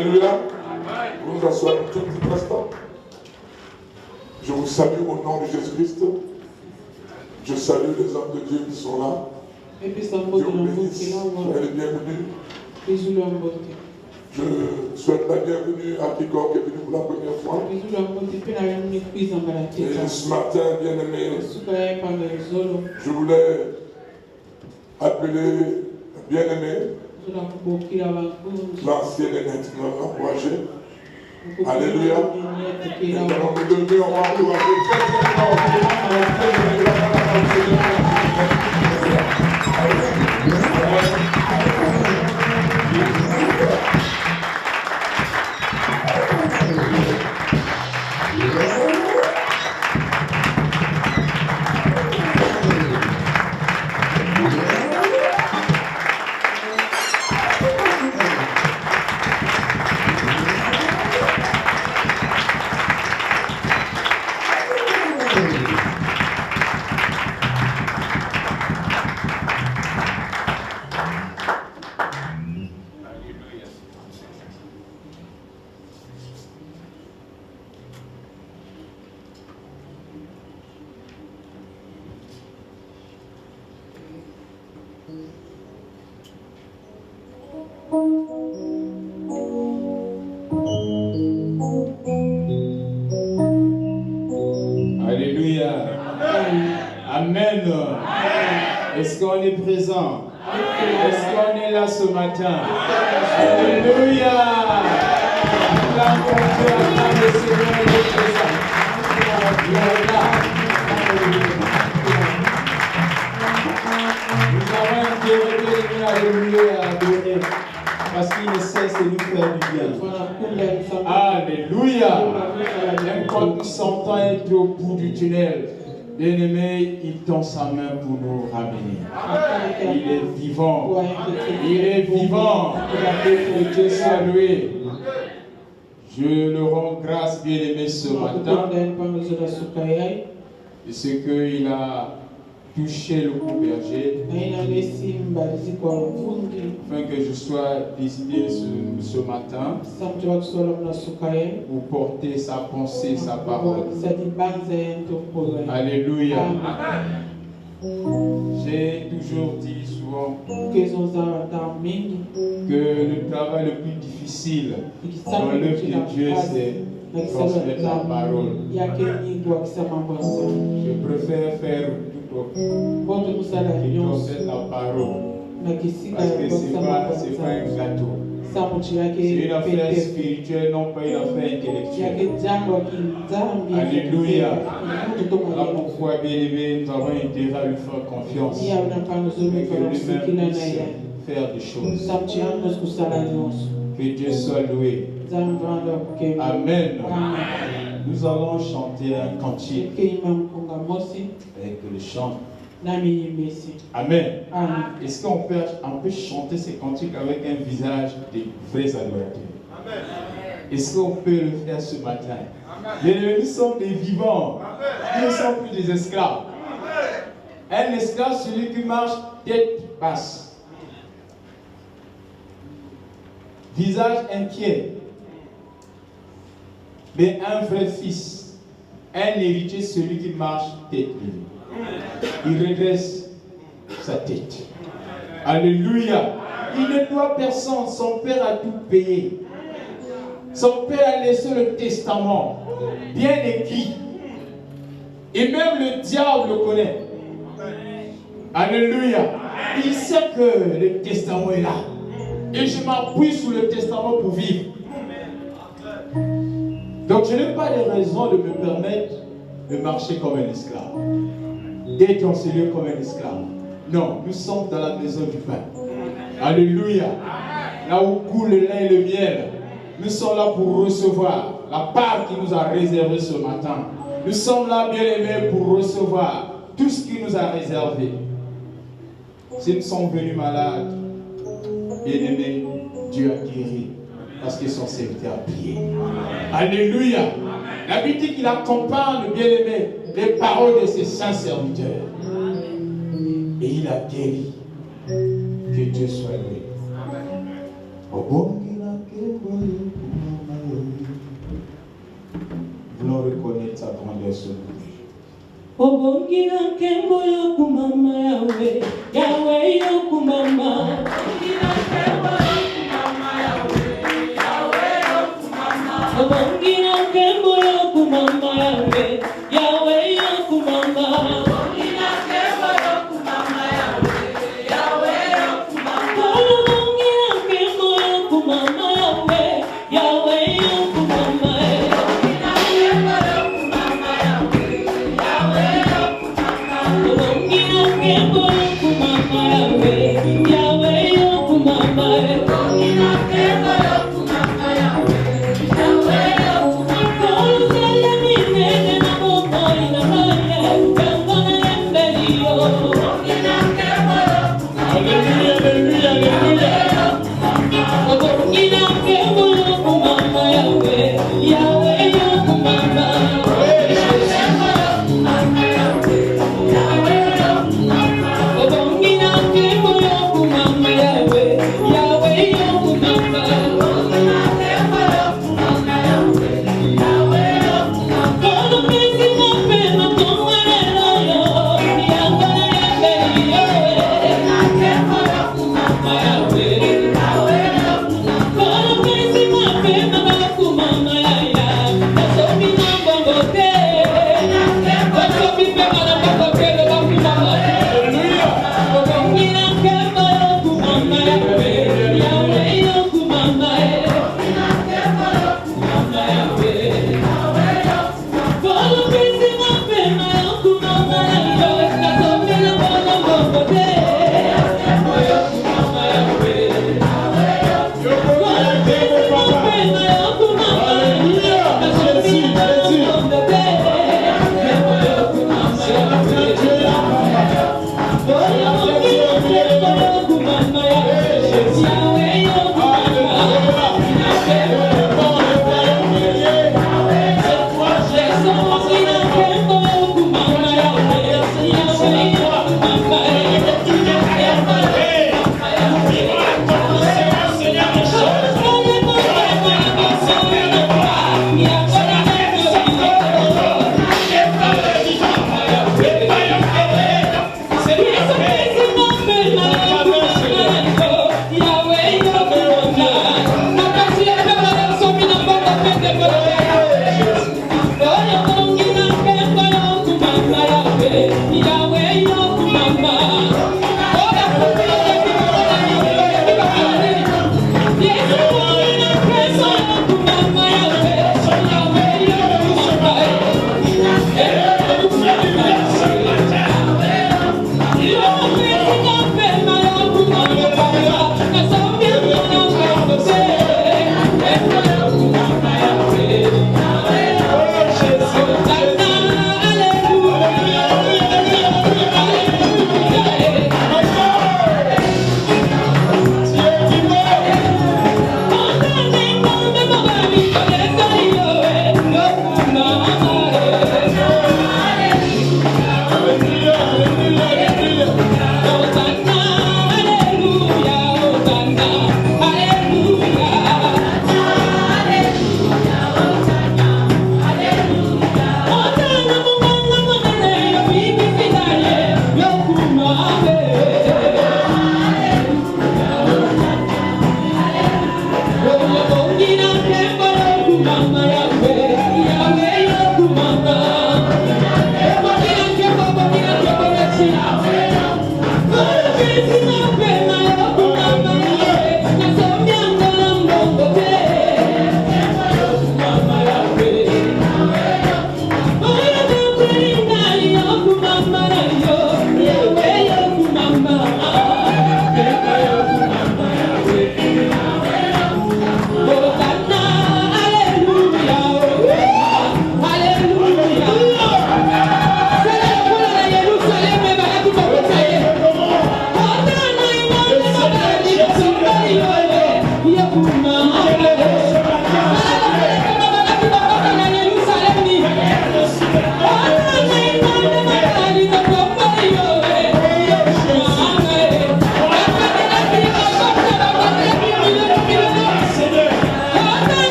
Alléluia. Vous nous assoyez tout petit instant. Je vous salue au nom de Jésus-Christ. Je salue les hommes de Dieu qui sont là. Dieu vous bénisse. Soyez les bienvenus. Je souhaite la bienvenue à quiconque est venu pour la première fois. Et ce matin, bien-aimé, je voulais appeler bien-aimé, l'ancien et maintenant encouragé. Alléluia. Et nous allons nous lever, on va encourager Alléluia. Amen. Est-ce qu'on est présent? Est-ce qu'on est là ce matin? Alléluia. Nous avons un Dieu à adorer parce qu'il ne cesse de nous faire du bien. Alléluia. Même quand nous sentons être au bout du tunnel, bien-aimé, il tend sa main pour nous ramener. Il est vivant. Il est vivant. Que Dieu soit loué. Je le rends grâce, bien-aimé, ce matin. De ce qu'il a touché le berger, afin que je sois décidé ce matin pour porter sa pensée, sa parole. Alléluia. J'ai toujours dit souvent que le travail le plus difficile dans l'œuvre de Dieu, c'est transmettre la parole. Je préfère faire transmettre la parole. Parce que ce n'est pas un gâteau. C'est une affaire spirituelle, non pas une affaire intellectuelle. Alléluia. Là pourquoi, bien-aimé, nous avons intérêt à lui faire confiance. Et que lui-même puisse faire des choses. Que Dieu soit loué. Amen. Nous allons chanter un cantique avec le chant. Amen. Est-ce qu'on peut chanter ces cantiques avec un visage de vrais adorateurs? Est-ce qu'on peut le faire ce matin? Nous sommes des vivants. Nous ne sommes plus des esclaves. Un esclave, celui qui marche tête basse. Visage inquiet. Mais un vrai fils, un héritier, celui qui marche tête levée. Il redresse sa tête. Alléluia. Il ne doit personne. Son père a tout payé. Son père a laissé le testament bien écrit. Et même le diable le connaît. Alléluia. Il sait que le testament est là. Et je m'appuie sur le testament pour vivre. Donc je n'ai pas de raison de me permettre de marcher comme un esclave. D'être enseigné comme un esclave. Non, nous sommes dans la maison du pain. Alléluia. Là où coule le lait et le miel. Nous sommes là pour recevoir la part qui nous a réservée ce matin. Nous sommes là, bien aimés, pour recevoir tout ce qui nous a réservé. Si nous sommes venus malades, bien aimés, Dieu a guéri. Parce que son serviteur a prié. Alléluia. La Bible dit qu'il accompagne, bien aimé, les paroles de ses saints serviteurs. Et il a guéri. Que Dieu soit loué. voulons reconnaître sa grandeur sur nous. Obongira kembo yokumama Yahweh, Yahweh yokumama. Obongira kembo yokumama Yahweh, Yahweh yokumama. Obongira kembo yokumama Yahweh, Yahweh yokumama. Obongira kembo yokumama Yahweh, Yahweh yokumama. Obongira kembo yokumama Yahweh, Yahweh yokumama. Yahweh,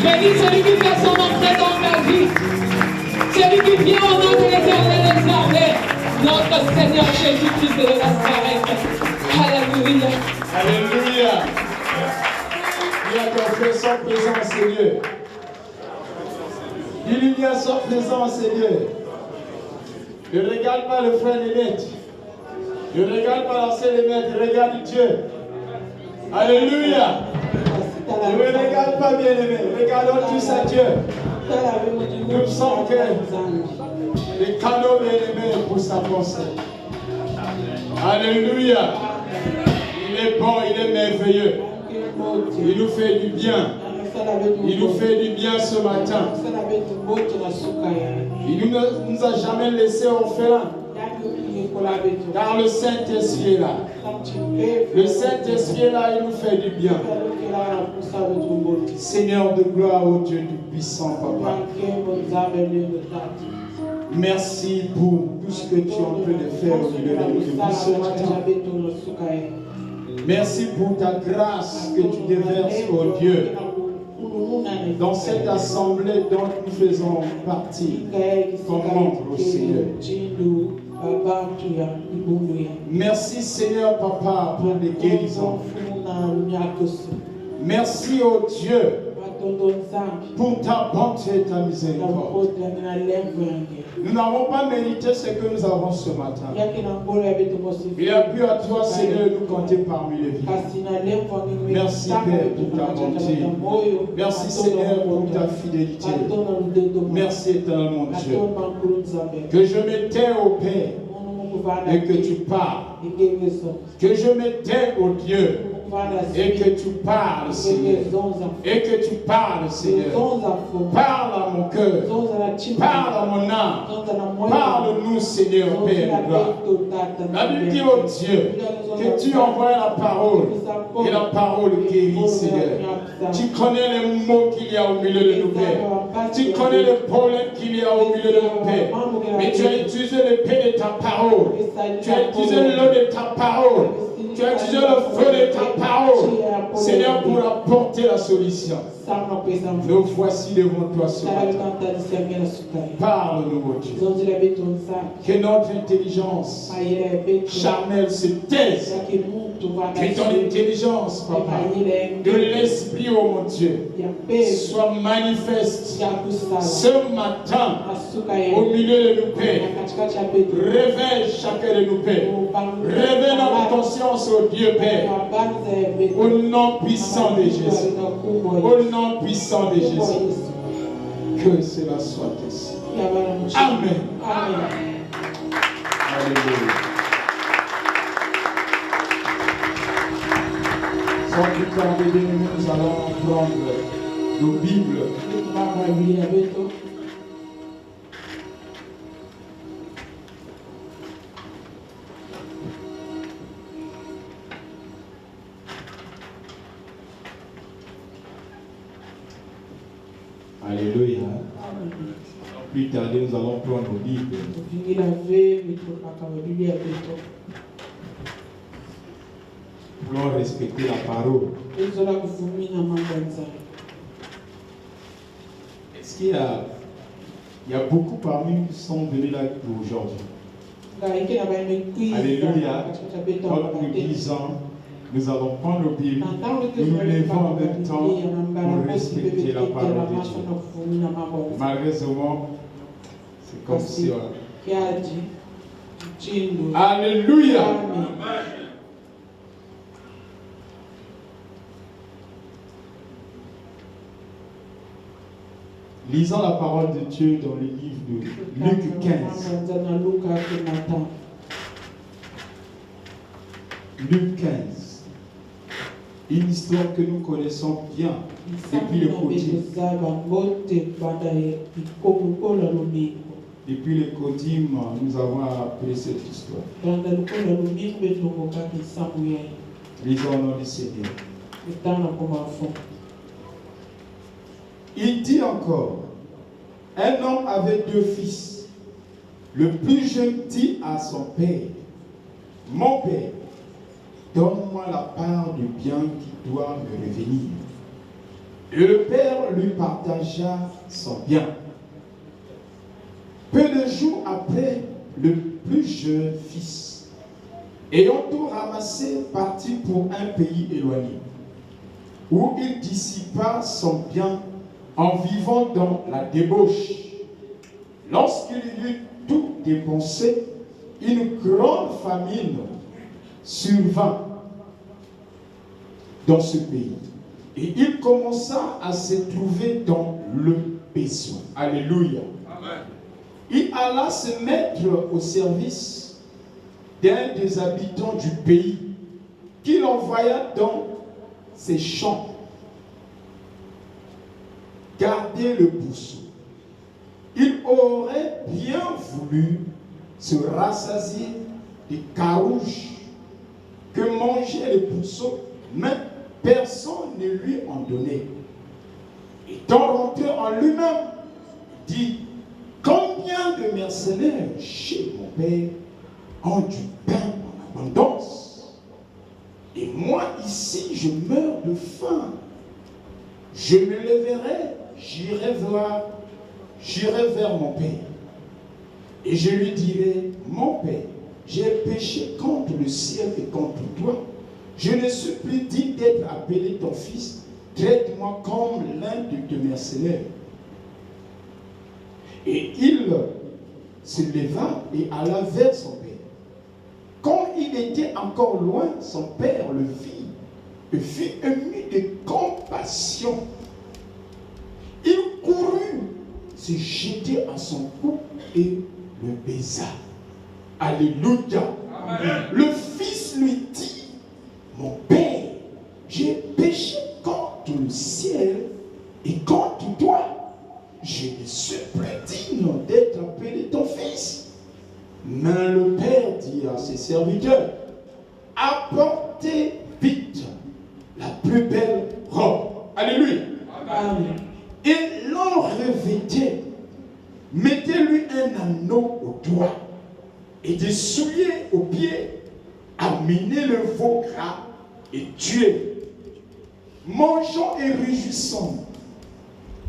Bénis celui qui fait son entrée dans ta vie. Celui qui vient au nom de l'Éternel des armées. Notre Seigneur Jésus-Christ de Nazareth. Alléluia. Alléluia. Il y a ton frère sans présent, Seigneur. Il y a son présent, Seigneur. Ne regarde pas le frère Nénette. Ne regarde pas l'ancien Nénette. Regarde Dieu. Alléluia. Ne me regarde pas, bien-aimé. Regardons tous à Dieu. Nous sommes que les canaux bien-aimés pour sa pensée. Alléluia. Il est bon, il est merveilleux. Il nous fait du bien. Il nous fait du bien ce matin. Il ne nous a jamais laissé orphelins. Car le Saint-Esprit est là. Le Saint-Esprit est là, il nous fait du bien. Seigneur de gloire, ô Dieu du puissant Papa. Merci pour tout ce que tu es en train de faire au milieu de nous ce matin. Merci pour ta grâce que tu déverses, ô Dieu, dans cette assemblée dont nous faisons partie comme membres, au Seigneur. Merci Seigneur Papa pour les guérisons. Merci ô Dieu pour ta bonté et ta miséricorde. Nous n'avons pas mérité ce que nous avons ce matin. Il a pu à toi Seigneur nous compter parmi les vivants. Merci Père pour ta bonté. Merci Seigneur pour ta fidélité. Merci éternellement Dieu. Que je me tais au Père et que tu parles. Que je me tais au Dieu et que tu parles, Seigneur. Et que tu parles, Seigneur. Parle à mon cœur. Parle à mon âme. Parle-nous, Seigneur, Père de gloire. La Bible dit au Dieu que tu envoies la parole et la parole guérit, Seigneur. Tu connais les mots qu'il y a au milieu de nos pères. Tu connais les problèmes qu'il y a au milieu de nos pères. Mais tu as utilisé l'épée de ta parole. Tu as utilisé l'eau de ta parole. Tu as utilisé le feu de ta parole, Seigneur, pour apporter la solution. Nous voici devant toi ce matin. Parle-nous, mon Dieu. Que notre intelligence charnelle se taise. Que ton intelligence, Papa, de l'esprit, oh mon Dieu, soit manifeste ce matin au milieu de nos pères. Réveille chacun de nos pères. Réveille notre conscience, oh Dieu Père. Au nom puissant de Jésus. Au nom puissant de Jésus. Que cela soit ainsi. Amen. Alléluia. Sans plus tarder, nous allons prendre nos Bibles. Alléluia. Plus tard, nous allons prendre nos Bibles. Nous allons respecter la parole. Est-ce qu'il y a beaucoup parmi nous qui sont venus là pour aujourd'hui? Alléluia. Comme nous disons, nous allons prendre nos Bibles, nous nous levons en même temps pour respecter la parole de Dieu. Malheureusement, c'est comme si on... Alléluia. Lisons la parole de Dieu dans le livre de Luc 15. Luc 15. Une histoire que nous connaissons bien depuis le côté. Depuis le Kodim, nous avons appris cette histoire. Lisons au nom du Seigneur. Il dit encore, un homme avait 2 fils. Le plus jeune dit à son père, mon père, donne-moi la part du bien qui doit me revenir. Et le père lui partagea son bien. Peu de jours après, le plus jeune fils, ayant tout ramassé, partit pour un pays éloigné, où il dissipa son bien en vivant dans la débauche. Lorsqu'il eut tout dépensé, une grande famine survint dans ce pays. Et il commença à se trouver dans le besoin. Alléluia. Amen. Il alla se mettre au service d'un des habitants du pays, qu'il envoya dans ses champs garder le pourceau. Il aurait bien voulu se rassasier des carouges que mangeait le pourceau, mais personne ne lui en donnait. Étant rentré en lui-même, il dit: combien de mercenaires chez mon père ont du pain en abondance, et moi ici je meurs de faim. Je me lèverai, j'irai vers mon père, et je lui dirai: mon père, j'ai péché contre le ciel et contre toi. Je ne suis plus digne d'être appelé ton fils. Traite-moi comme l'un de tes mercenaires. Et il se leva et alla vers son père. Quand il était encore loin, son père le vit et fut ému de compassion. Il courut se jeter à son cou et le baisa. Alléluia. Amen. Le fils lui dit: mon père, j'ai péché contre le ciel et contre toi. Je ne suis plus digne d'être appelé ton fils. Mais le père dit à ses serviteurs: apportez vite la plus belle robe. Alléluia. Amen. Et l'en revêtez. Mettez-lui un anneau au doigt et des souliers aux pieds. Amenez le veau gras et tuez. Mangeons et réjouissons.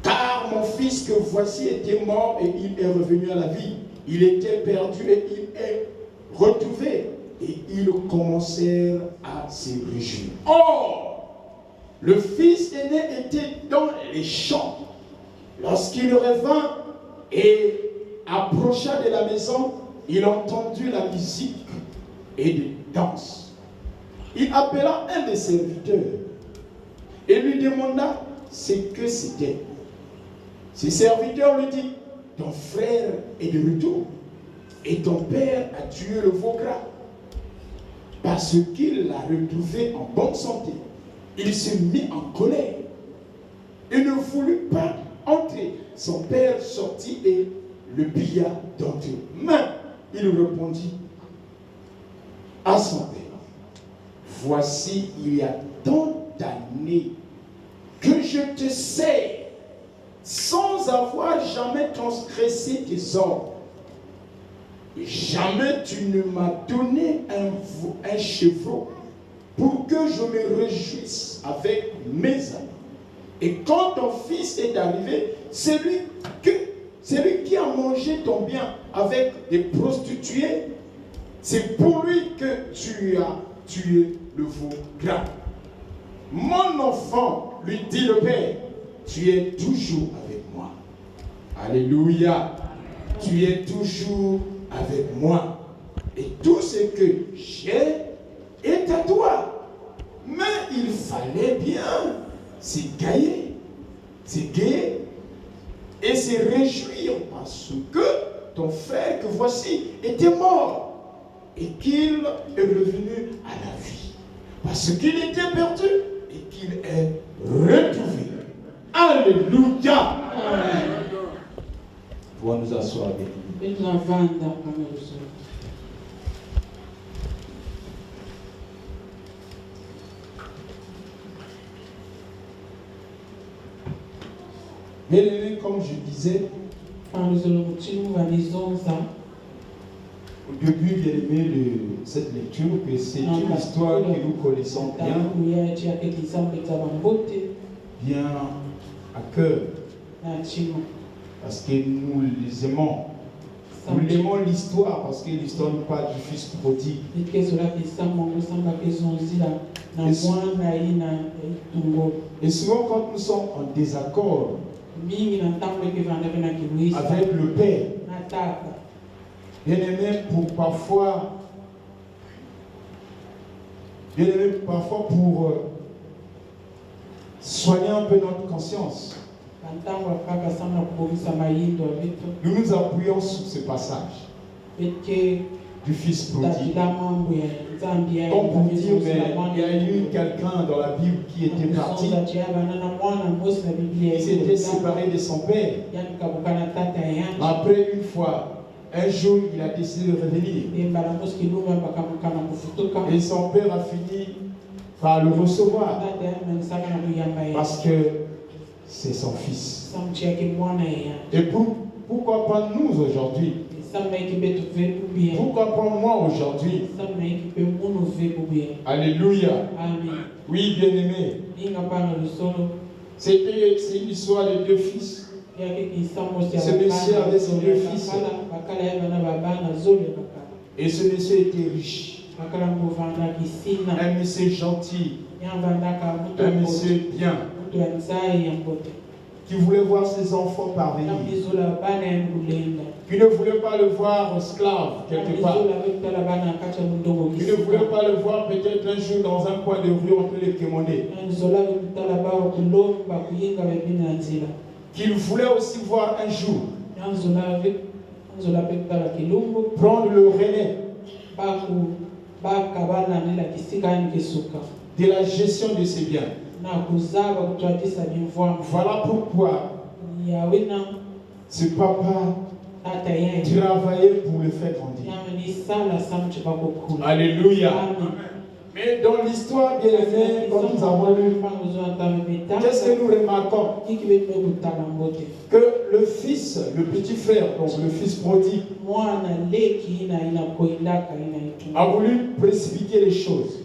Car mon fils que voici était mort et il est revenu à la vie. Il était perdu et il est retrouvé. Et ils commencèrent à se réjouir. Or, le fils aîné était dans les champs. Lorsqu'il revint et approcha de la maison, il entendit la musique et des danses. Il appela un des serviteurs et lui demanda ce que c'était. Ses serviteurs lui dit: ton frère est de retour et ton père a tué le veau gras. Parce qu'il l'a retrouvé en bonne santé, il se mit en colère et ne voulut pas entrer. Son père sortit et le pria d'entrer. Mais il répondit à son père: voici, il y a tant d'années que je te sais sans avoir jamais transgressé tes ordres. Jamais tu ne m'as donné un chevreau pour que je me réjouisse avec mes amis. Et quand ton fils est arrivé, c'est lui qui a mangé ton bien avec des prostituées. C'est pour lui que tu as tué le veau gras. Mon enfant, lui dit le père, tu es toujours avec moi. Alléluia. Tu es toujours avec moi. Et tout ce que j'ai est à toi. Mais il fallait bien s'égayer et se réjouir parce que ton frère que voici était mort et qu'il est revenu à la vie. Parce qu'il était perdu et qu'il est retrouvé. Alléluia. Amen. Pour nous asseoir avec nous. Bien-aimés, comme je disais, Au début, bien aimé, de cette lecture, que c'est une histoire que nous connaissons bien à cœur, parce que nous les aimons. Nous aimons l'histoire parce que l'histoire nous parle du fils prodigue. Et souvent, quand nous sommes en désaccord avec le Père, bien aimé, parfois pour soigner un peu notre conscience, nous nous appuyons sur ce passage du fils prodigue. Comme pour dire, mais il y a eu quelqu'un dans la Bible qui était parti, il s'était séparé de son père. Après, une fois, un jour, il a décidé de revenir. Et son père a fini par le recevoir parce que c'est son fils. Et pourquoi pas nous aujourd'hui? Pourquoi pas moi aujourd'hui? Alléluia. Oui, bien-aimé. C'est une histoire de deux fils. Ce monsieur avait ses deux fils. Et ce monsieur était riche. Un monsieur gentil. Un monsieur bien. Qui voulait voir ses enfants parvenir. Qui ne voulait pas le voir esclave quelque part. Qui ne voulait pas le voir peut-être un jour dans un coin de rue entre les quémonnés. Qu'il voulait aussi voir un jour prendre le relais de la gestion de ses biens. Voilà pourquoi ce papa travaillait pour le faire grandir. Alléluia. Mais dans l'histoire, bien aimé, quand nous avons lu, qu'est-ce que nous remarquons? Que le fils, le petit frère, donc le fils prodigue, a voulu précipiter les choses.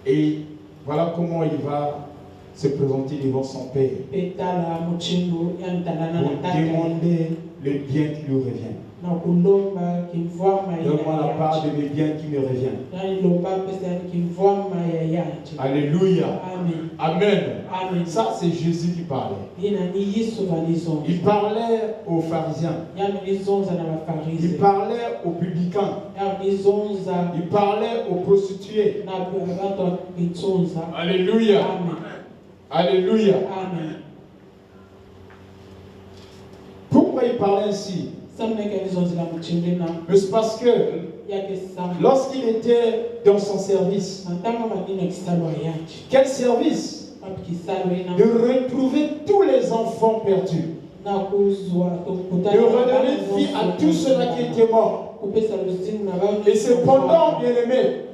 Et voilà comment il va se présenter devant son père pour demander le bien qui lui revient. Donne-moi la part de mes biens qui me revient. Alléluia. Amen. Amen. Ça, c'est Jésus qui parlait. Il parlait aux pharisiens. Il parlait aux publicains. Il parlait aux prostituées. Alléluia. Alléluia. Amen. Pourquoi il parlait ainsi? Mais c'est parce que lorsqu'il était dans son service, quel service? De retrouver tous les enfants perdus, de redonner vie à tous ceux-là qui étaient morts. Et cependant, bien aimé,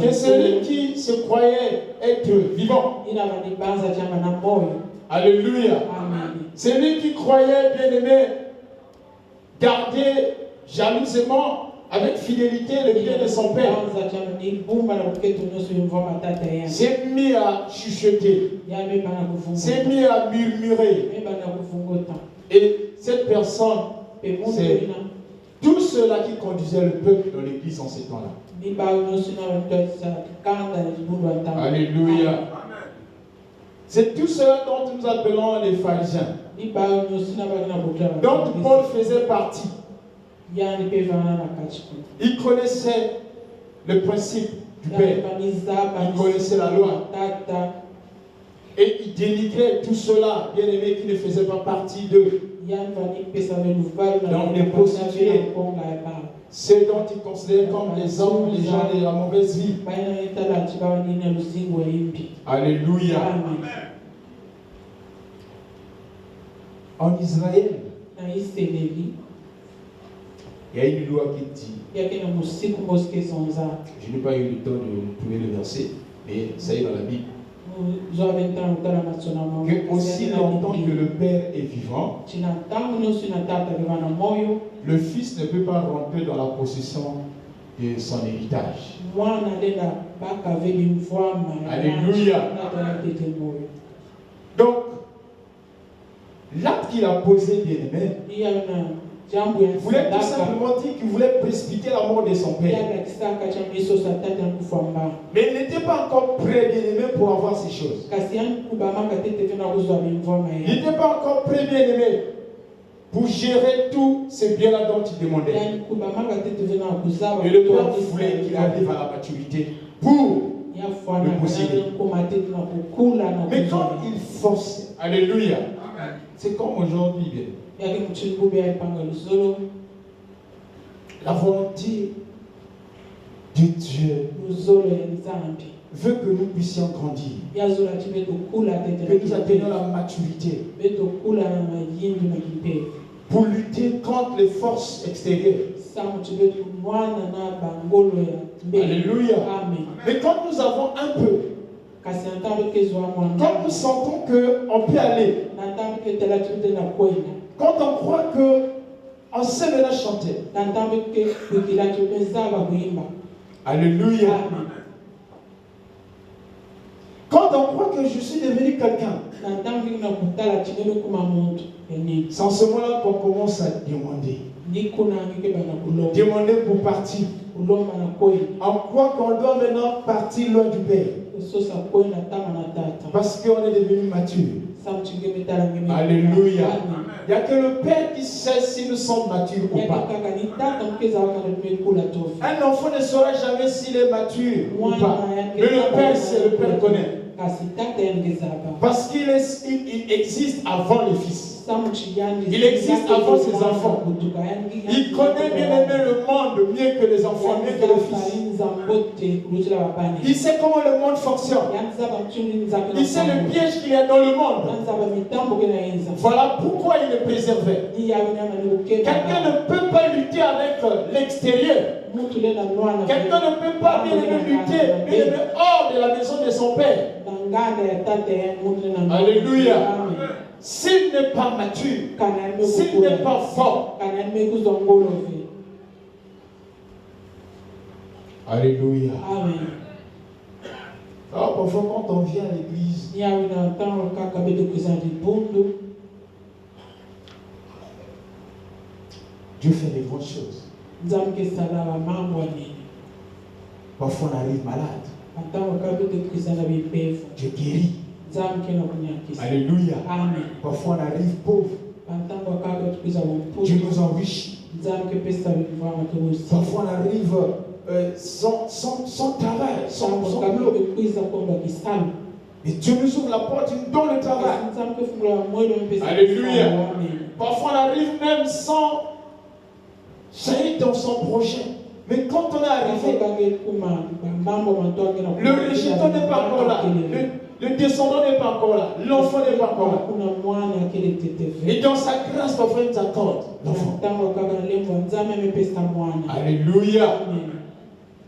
que celui qui se croyait être vivant, alléluia, celui qui croyait, bien aimé, garder jalousement avec fidélité le bien de son père, s'est mis à chuchoter, s'est mis à murmurer. Et cette personne, c'est tous ceux-là qui conduisaient le peuple dans l'église en ces temps-là. Alléluia. C'est tout cela dont nous appelons les pharisiens, dont Paul faisait partie. Il connaissait le principe du Père, il connaissait la loi, et il dénigrait tout cela, bien aimé, qui ne faisait pas partie d'eux. Donc les prostituées, ceux dont il considérait comme les hommes, les gens de la mauvaise vie. Alléluia. En Israël, il y a une loi qui dit, je n'ai pas eu le temps de trouver le verset, mais ça est dans la Bible. que aussi longtemps que le Père est vivant, le Fils ne peut pas rentrer dans la possession de son héritage. Alléluia. Donc, l'acte qu'il a posé, bien-aimé, voulait tout simplement dire qu'il voulait précipiter la mort de son père. Mais il n'était pas encore prêt, bien-aimé, pour avoir ces choses. Il n'était pas encore prêt, bien-aimé, pour gérer tous ces biens-là dont il demandait. Et le Père voulait qu'il arrive à la maturité pour le posséder. Mais quand il force, alléluia, c'est comme aujourd'hui, bien. La volonté de Dieu veut que nous puissions grandir, que nous atteignions la maturité pour lutter contre les forces extérieures. Alléluia. Mais quand nous avons un peu, quand nous sentons qu'on peut aller, quand on croit qu'on sait maintenant chanter, alléluia. Quand on croit que je suis devenu quelqu'un, c'est en ce moment-là qu'on commence à demander. Demander pour partir. On croit qu'on doit maintenant partir loin du Père. Parce qu'on est devenu mature. Alléluia. Il n'y a que le Père qui sait si nous sommes matures ou pas. Un enfant ne saura jamais s'il est mature ou pas. Mais le Père sait, le Père connaît. Parce qu'il existe avant les fils. Il existe avant ses enfants. Il connaît bien aimé le monde mieux que les enfants, mieux que les fils. Il sait comment le monde fonctionne. Il sait le piège qu'il y a dans le monde. Voilà pourquoi il est préservé. Quelqu'un ne peut pas lutter avec l'extérieur. Quelqu'un ne peut pas bien lutter hors de la maison de son père. Alléluia. S'il n'est pas mature, s'il n'est pas fort, alléluia. Amen. Alors parfois quand on vient à l'église, Dieu fait des grandes choses. Parfois on arrive malade, Dieu guérit. Alléluia. Amen. Parfois on arrive pauvre, Dieu nous enrichit. Parfois on arrive sans travail, sans boulot. Et Dieu nous ouvre la porte, il nous donne le travail. Alléluia. Parfois on arrive même sans saillir dans son projet. Mais quand on est arrivé, le résultat n'est pas encore là. Le descendant n'est pas encore là. L'enfant n'est pas encore là. Et dans sa grâce, parfois il nous accorde l'enfant. Alléluia.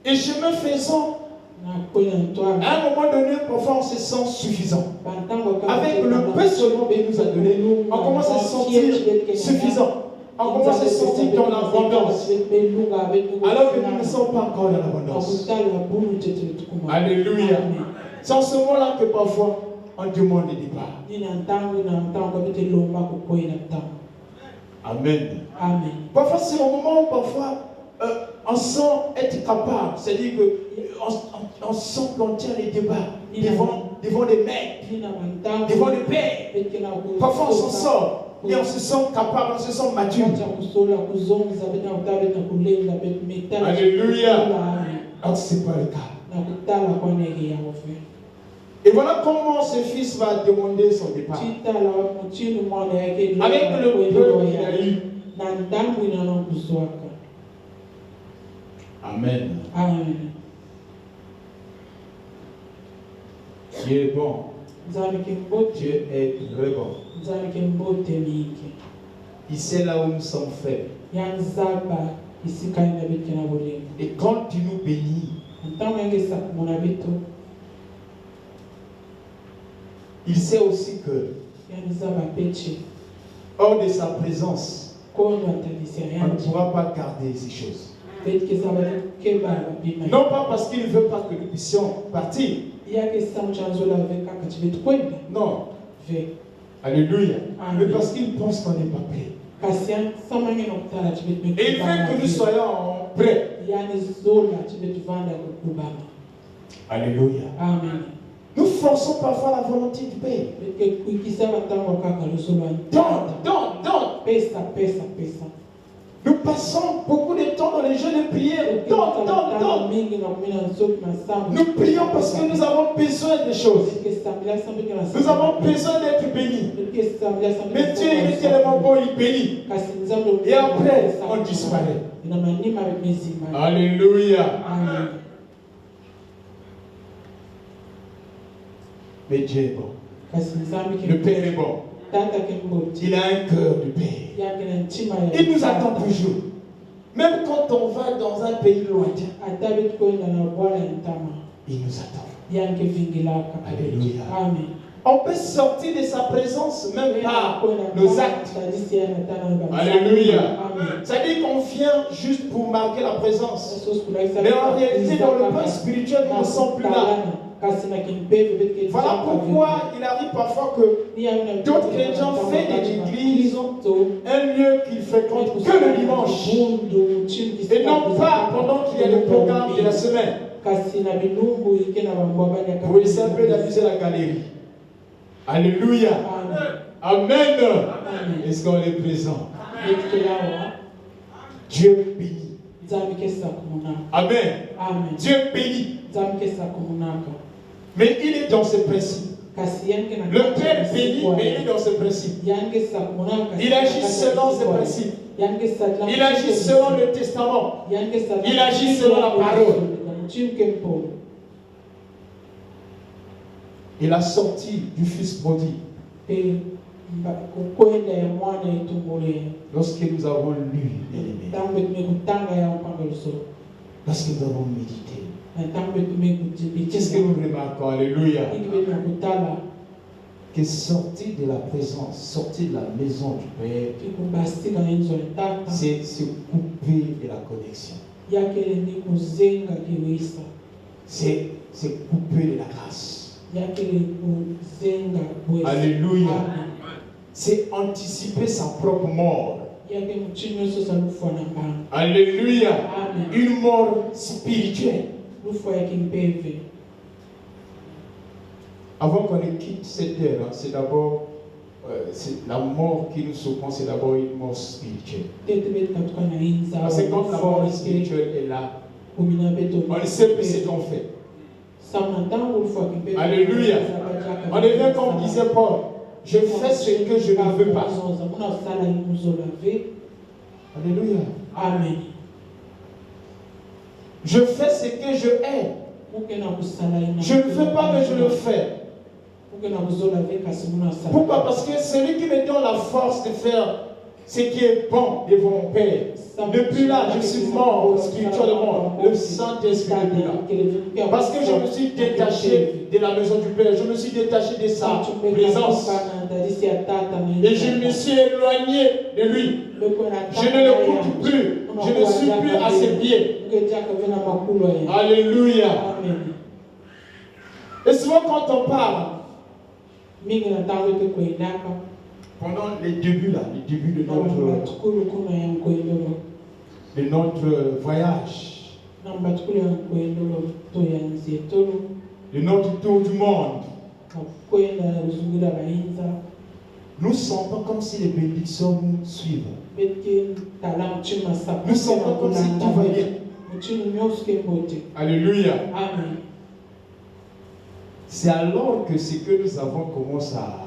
Et chemin faisant, à un moment donné, parfois on se sent suffisant. Avec le peu seulement qu'il nous a donné, on commence à se sentir suffisant. On commence à se sentir dans l'abondance. Alors que nous ne sommes pas encore dans l'abondance. Alléluia. C'est en ce moment-là que parfois on demande des départ. Amen. Amen. Parfois c'est au moment où parfois on sent être capable. C'est-à-dire qu'on sent qu'on tient les débats devant des mecs, devant des pères. Parfois on s'en sort. Et on se sent capable, on se sent mature. Alléluia. Alors ce n'est pas le cas. Et voilà comment ce fils va demander son départ. Avec le peu qu'il a eu. Amen. Amen. Dieu est bon. Dieu est très bon. Il sait là où nous sommes faibles. Et quand tu nous bénis, il sait aussi que hors de sa présence, on ne pourra pas garder ces choses. Non pas parce qu'il ne veut pas que nous puissions partir. Non. Alléluia. Mais parce qu'il pense qu'on n'est pas prêt. Et il veut que nous soyons prêts. Alléluia. Amen. Nous forçons parfois la volonté du Père. Donne. Nous passons beaucoup de temps dans les jeûnes et prières. Donne. Nous prions parce que nous avons besoin des choses. Nous avons besoin d'être bénis. Mais Dieu, il est tellement bon, il bénit. Et après, on disparaît. Alléluia. Amen. Mais Dieu est bon. Le Père est bon. Il a un cœur de Père. Il nous attend toujours. Même quand on va dans un pays lointain, il nous attend. Alléluia. Amen. On peut sortir de sa présence même par nos actes. Alléluia. C'est-à-dire qu'on vient juste pour marquer la présence. Mais en réalité, dans le plan spirituel, nous ne sommes plus là. Voilà pourquoi il arrive parfois que d'autres chrétiens font des églises un lieu qu'ils fréquentent que le dimanche et non pas pendant qu'il y a le programme de la semaine pour essayer un peu d'abuser la galerie. Alléluia. Amen. Est-ce qu'on est présent? Dieu bénit. Amen. Dieu bénit. Mais il est dans ses principes. Le Père bénit, mais il est dans ses principes. Il agit selon ses principes. Il agit selon le testament. Il agit selon la parole. Il a sorti du fils prodigue. Lorsque nous avons lu, lorsque nous avons médité, qu'est-ce que nous remarquons? Alléluia. Que sortir de la présence, sortir de la maison du Père, c'est se couper de la connexion. C'est se couper de la grâce. Alléluia. C'est anticiper sa propre mort. Alléluia. Une mort spirituelle. Avant qu'on ne quitte cette terre, c'est d'abord la mort qui nous surprend, c'est d'abord une mort spirituelle. Parce que quand la mort spirituelle est là, on ne sait plus ce qu'on fait. Alléluia. On devient comme disait Paul, je fais ce que je ne veux pas. Alléluia. Amen. Je fais ce que je hais. Je ne veux pas, mais je le fais. Pourquoi? Parce que celui qui me donne la force de faire ce qui est bon devant mon Père, depuis là, je suis mort spirituellement. Le Saint-Esprit est plus là. Parce que je me suis détaché de la maison du Père. Je me suis détaché de sa présence. Et je me suis éloigné de lui. Je ne le écoute plus. Je ne suis plus à ses pieds. Alléluia. Et souvent quand on parle, pendant les débuts là, les débuts de notre voyage, de notre tour du monde, nous sentons comme si les bénédictions nous suivent. Nous sentons comme si tout va bien. Alléluia. Amen. C'est alors que ce que nous avons commence à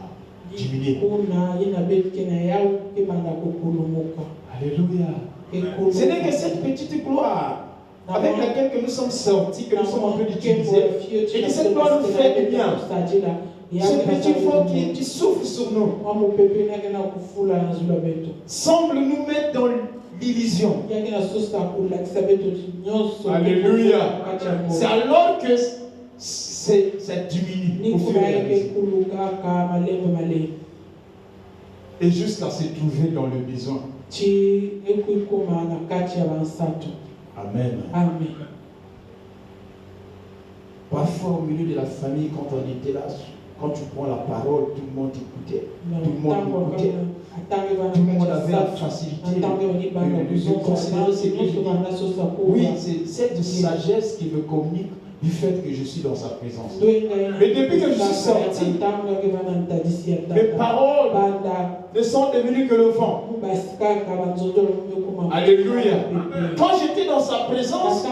diminuer. Alléluia. Ce n'est que cette petite gloire avec laquelle que nous sommes sortis, que nous sommes en train d'utiliser, et que cette gloire nous fait du bien. Ce petit fort qui souffle sur nous semble nous mettre dans l'illusion. Alléluia. C'est alors que ça diminue au fur et à mesure. Et jusqu'à se trouver dans le besoin. Amen. Amen. Parfois au milieu de la famille, quand on était là, quand tu prends la parole, tout le monde écoutait. Tout le monde écoutait. Tout le monde avait la facilité de considérer ce que je dis. Oui, c'est cette sagesse qui me communique du fait que je suis dans sa présence. Mais depuis que je suis sorti, mes paroles ne sont devenues que le vent. Alléluia. Quand j'étais dans sa présence,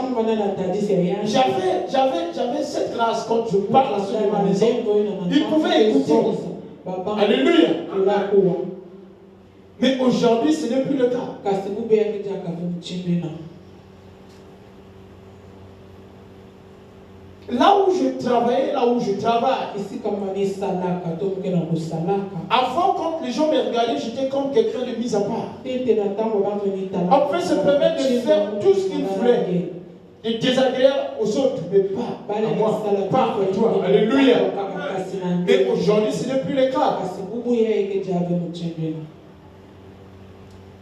j'avais cette grâce. Quand je parle à ceux de ma maison, ils pouvaient écouter. Alléluia. Mais aujourd'hui, ce n'est plus le cas. Là où je travaillais, là où je travaille. Avant, quand les gens me regardaient, j'étais comme quelqu'un de mis à part. On pouvait se permettre de faire tout ce qu'il voulait. Et désagréable aux autres, mais pas à moi, pas à toi. Alléluia. Mais aujourd'hui, ce n'est plus le cas.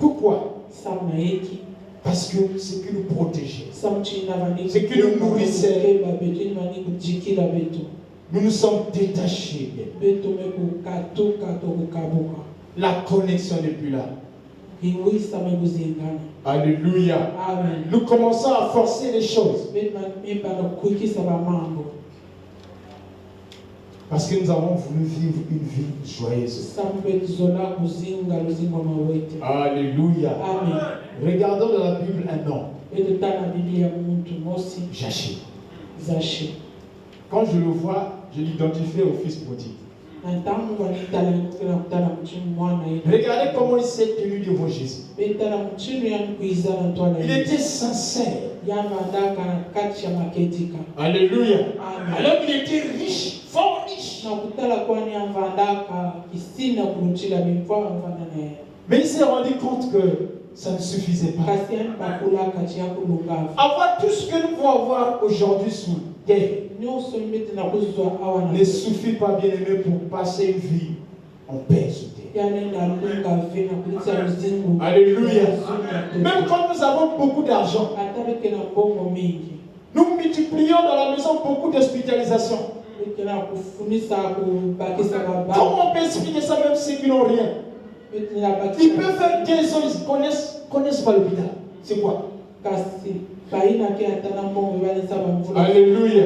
Pourquoi? Parce que c'est qui nous protégeait, c'est qui nous nourrissait. Nous nous sommes détachés. La connexion n'est plus là. Alléluia. Amen. Nous commençons à forcer les choses. Parce que nous avons voulu vivre une vie joyeuse. Alléluia. Amen. Regardons dans la Bible un homme. Zaché. Quand je le vois, je l'identifie au fils prodigue. Regardez comment il s'est tenu devant Jésus. Il était sincère. Alléluia. Alors qu'il était riche, fort riche. Mais il s'est rendu compte que ça ne suffisait pas. Avoir tout ce que nous pouvons avoir aujourd'hui sous terre ne suffit pas, bien aimé, pour passer une vie en paix sur terre. Alléluia. Même quand nous avons beaucoup d'argent, nous multiplions dans la maison beaucoup d'hospitalisation. Comment on peut expliquer ça même ceux qui n'ont rien? Ils peuvent faire des ans, ils ne connaissent pas l'hôpital. C'est quoi? Alléluia.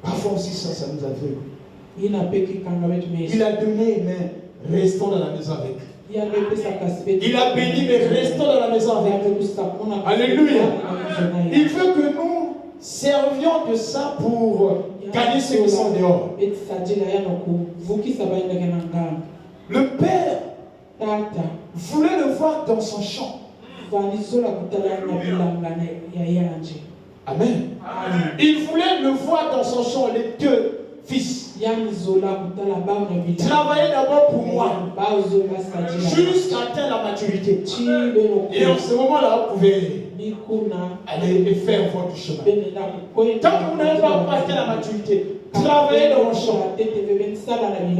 Parfois aussi ça nous aveugle. Il a donné, mais restons dans la maison avec. Il a béni, mais restons dans la maison avec. Alléluia. Il veut que nous servions de ça pour gagner ceux qui sont dehors. Le Père voulait le voir dans son champ. Amen. Il voulait le voir dans son champ, les deux fils. Travailler d'abord pour moi jusqu'à atteindre la maturité. Et en ce moment-là, vous pouvez aller et faire votre chemin. Tant que vous n'avez pas atteint la maturité, travaillez dans mon champ.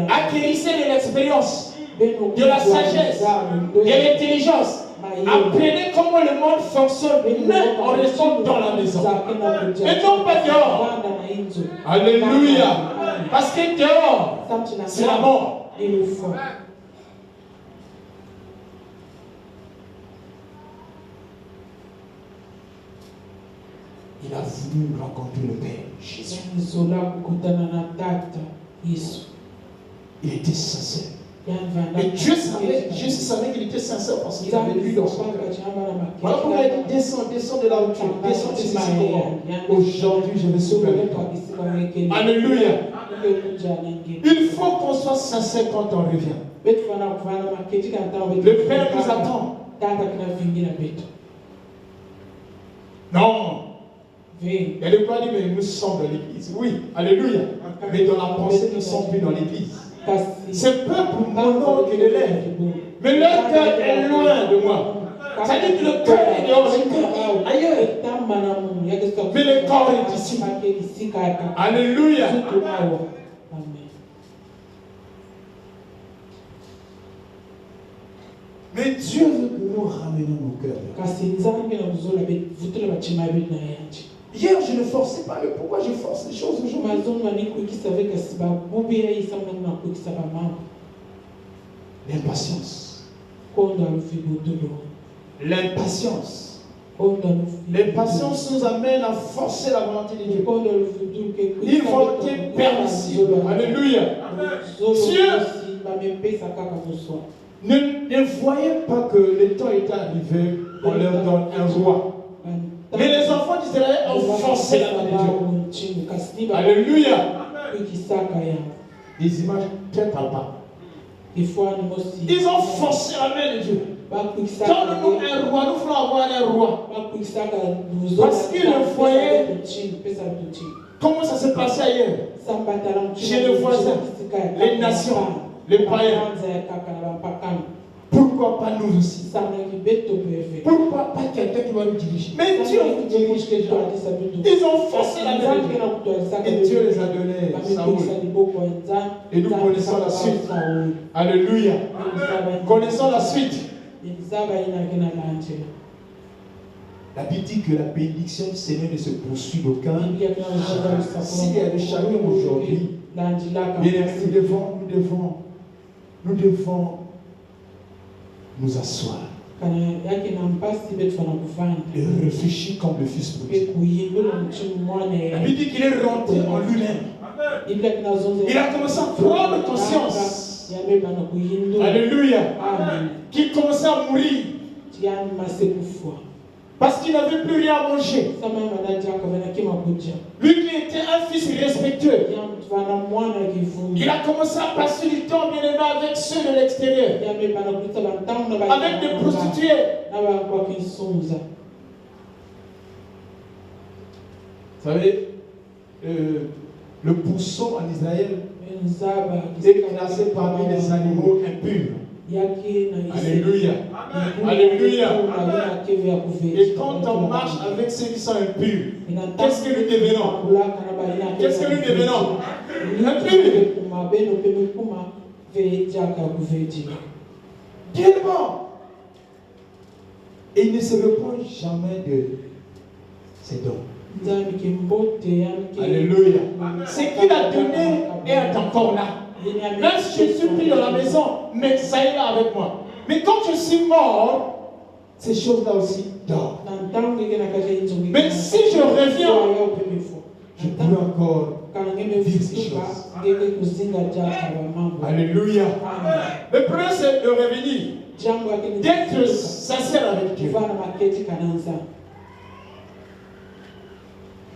Acquérissez de l'expérience, de la sagesse, de l'intelligence. Apprenez comment le monde fonctionne, même en restant dans la maison. Et non pas dehors. Alléluia. Parce que dehors, c'est la mort. Il a voulu rencontrer le Père Jésus. Il était sincère. Et Dieu savait qu'il était sincère parce qu'il avait lu dans son cœur. Voilà pourquoi il a dit descends de là où tu es, descends de ces moments. Aujourd'hui, je vais sauver avec toi. Alléluia. Il faut qu'on soit sincère quand on revient. Le Père nous attend. Non. Il y a des fois dit, mais nous sommes dans l'église. Oui, alléluia. Mais dans la pensée, nous ne sommes plus dans l'église. Ce peuple m'honore que de l'air. Mais leur cœur est loin de moi. Ça dit que le cœur est dehors, le cœur est ailleurs. Mais le corps est ici. Alléluia. Mais Dieu veut que nous ramenions nos cœurs. Hier, je ne forçais pas, mais pourquoi je force les choses aujourd'hui? L'impatience. L'impatience. L'impatience nous amène à forcer la volonté de Dieu. Une volonté permissive. Alléluia. Dieu ne voyait pas que le temps était arrivé, on leur donne un roi. Mais les enfants d'Israël ont forcé la main de Dieu. Alléluia. Les images ne parlent pas. Ils ont forcé la main de Dieu. Donne-nous un roi, nous voulons avoir un roi. Parce qu'ils le voyaient. Comment ça s'est passé ailleurs? Chez les voisins, les nations, les païens. Pourquoi pas nous aussi? Pourquoi pas quelqu'un qui va nous diriger? Mais Dieu nous dirige les gens. Ils ont forcé la main de Dieu. Et Dieu les a donnés Saoul. Et nous connaissons la suite. Alléluia. Connaissons la suite. La Bible dit que la bénédiction du Seigneur ne se poursuit d'aucun. S'il y a le chagrin aujourd'hui, nous devons nous asseoir et réfléchir comme le Fils prodigue. La Bible dit qu'il est rentré en lui-même. Il a commencé à prendre conscience. Alléluia. Qu'il commençait à mourir. Parce qu'il n'avait plus rien à manger. Lui qui était un fils respectueux, il a commencé à passer du temps bien aimé avec ceux de l'extérieur, avec des prostituées. Vous savez, le pousson en Israël est classé parmi les animaux impurs. Alléluia. Alléluia. Et quand on marche avec ceux qui sont impurs, qu'est-ce que nous devenons? Qu'est-ce que nous devenons? Impurs. Dieu est bon. Et il ne se reproche jamais de ses dons. Alléluia. Ce qu'il a donné est encore là. Même si je suis pris dans la maison, mais ça est là avec moi. Mais quand je suis mort, ces choses-là aussi dorment. Mais si je reviens, je pourrais encore vivre ces choses. Alléluia. Le premier, c'est de revenir, d'être sincère avec Dieu,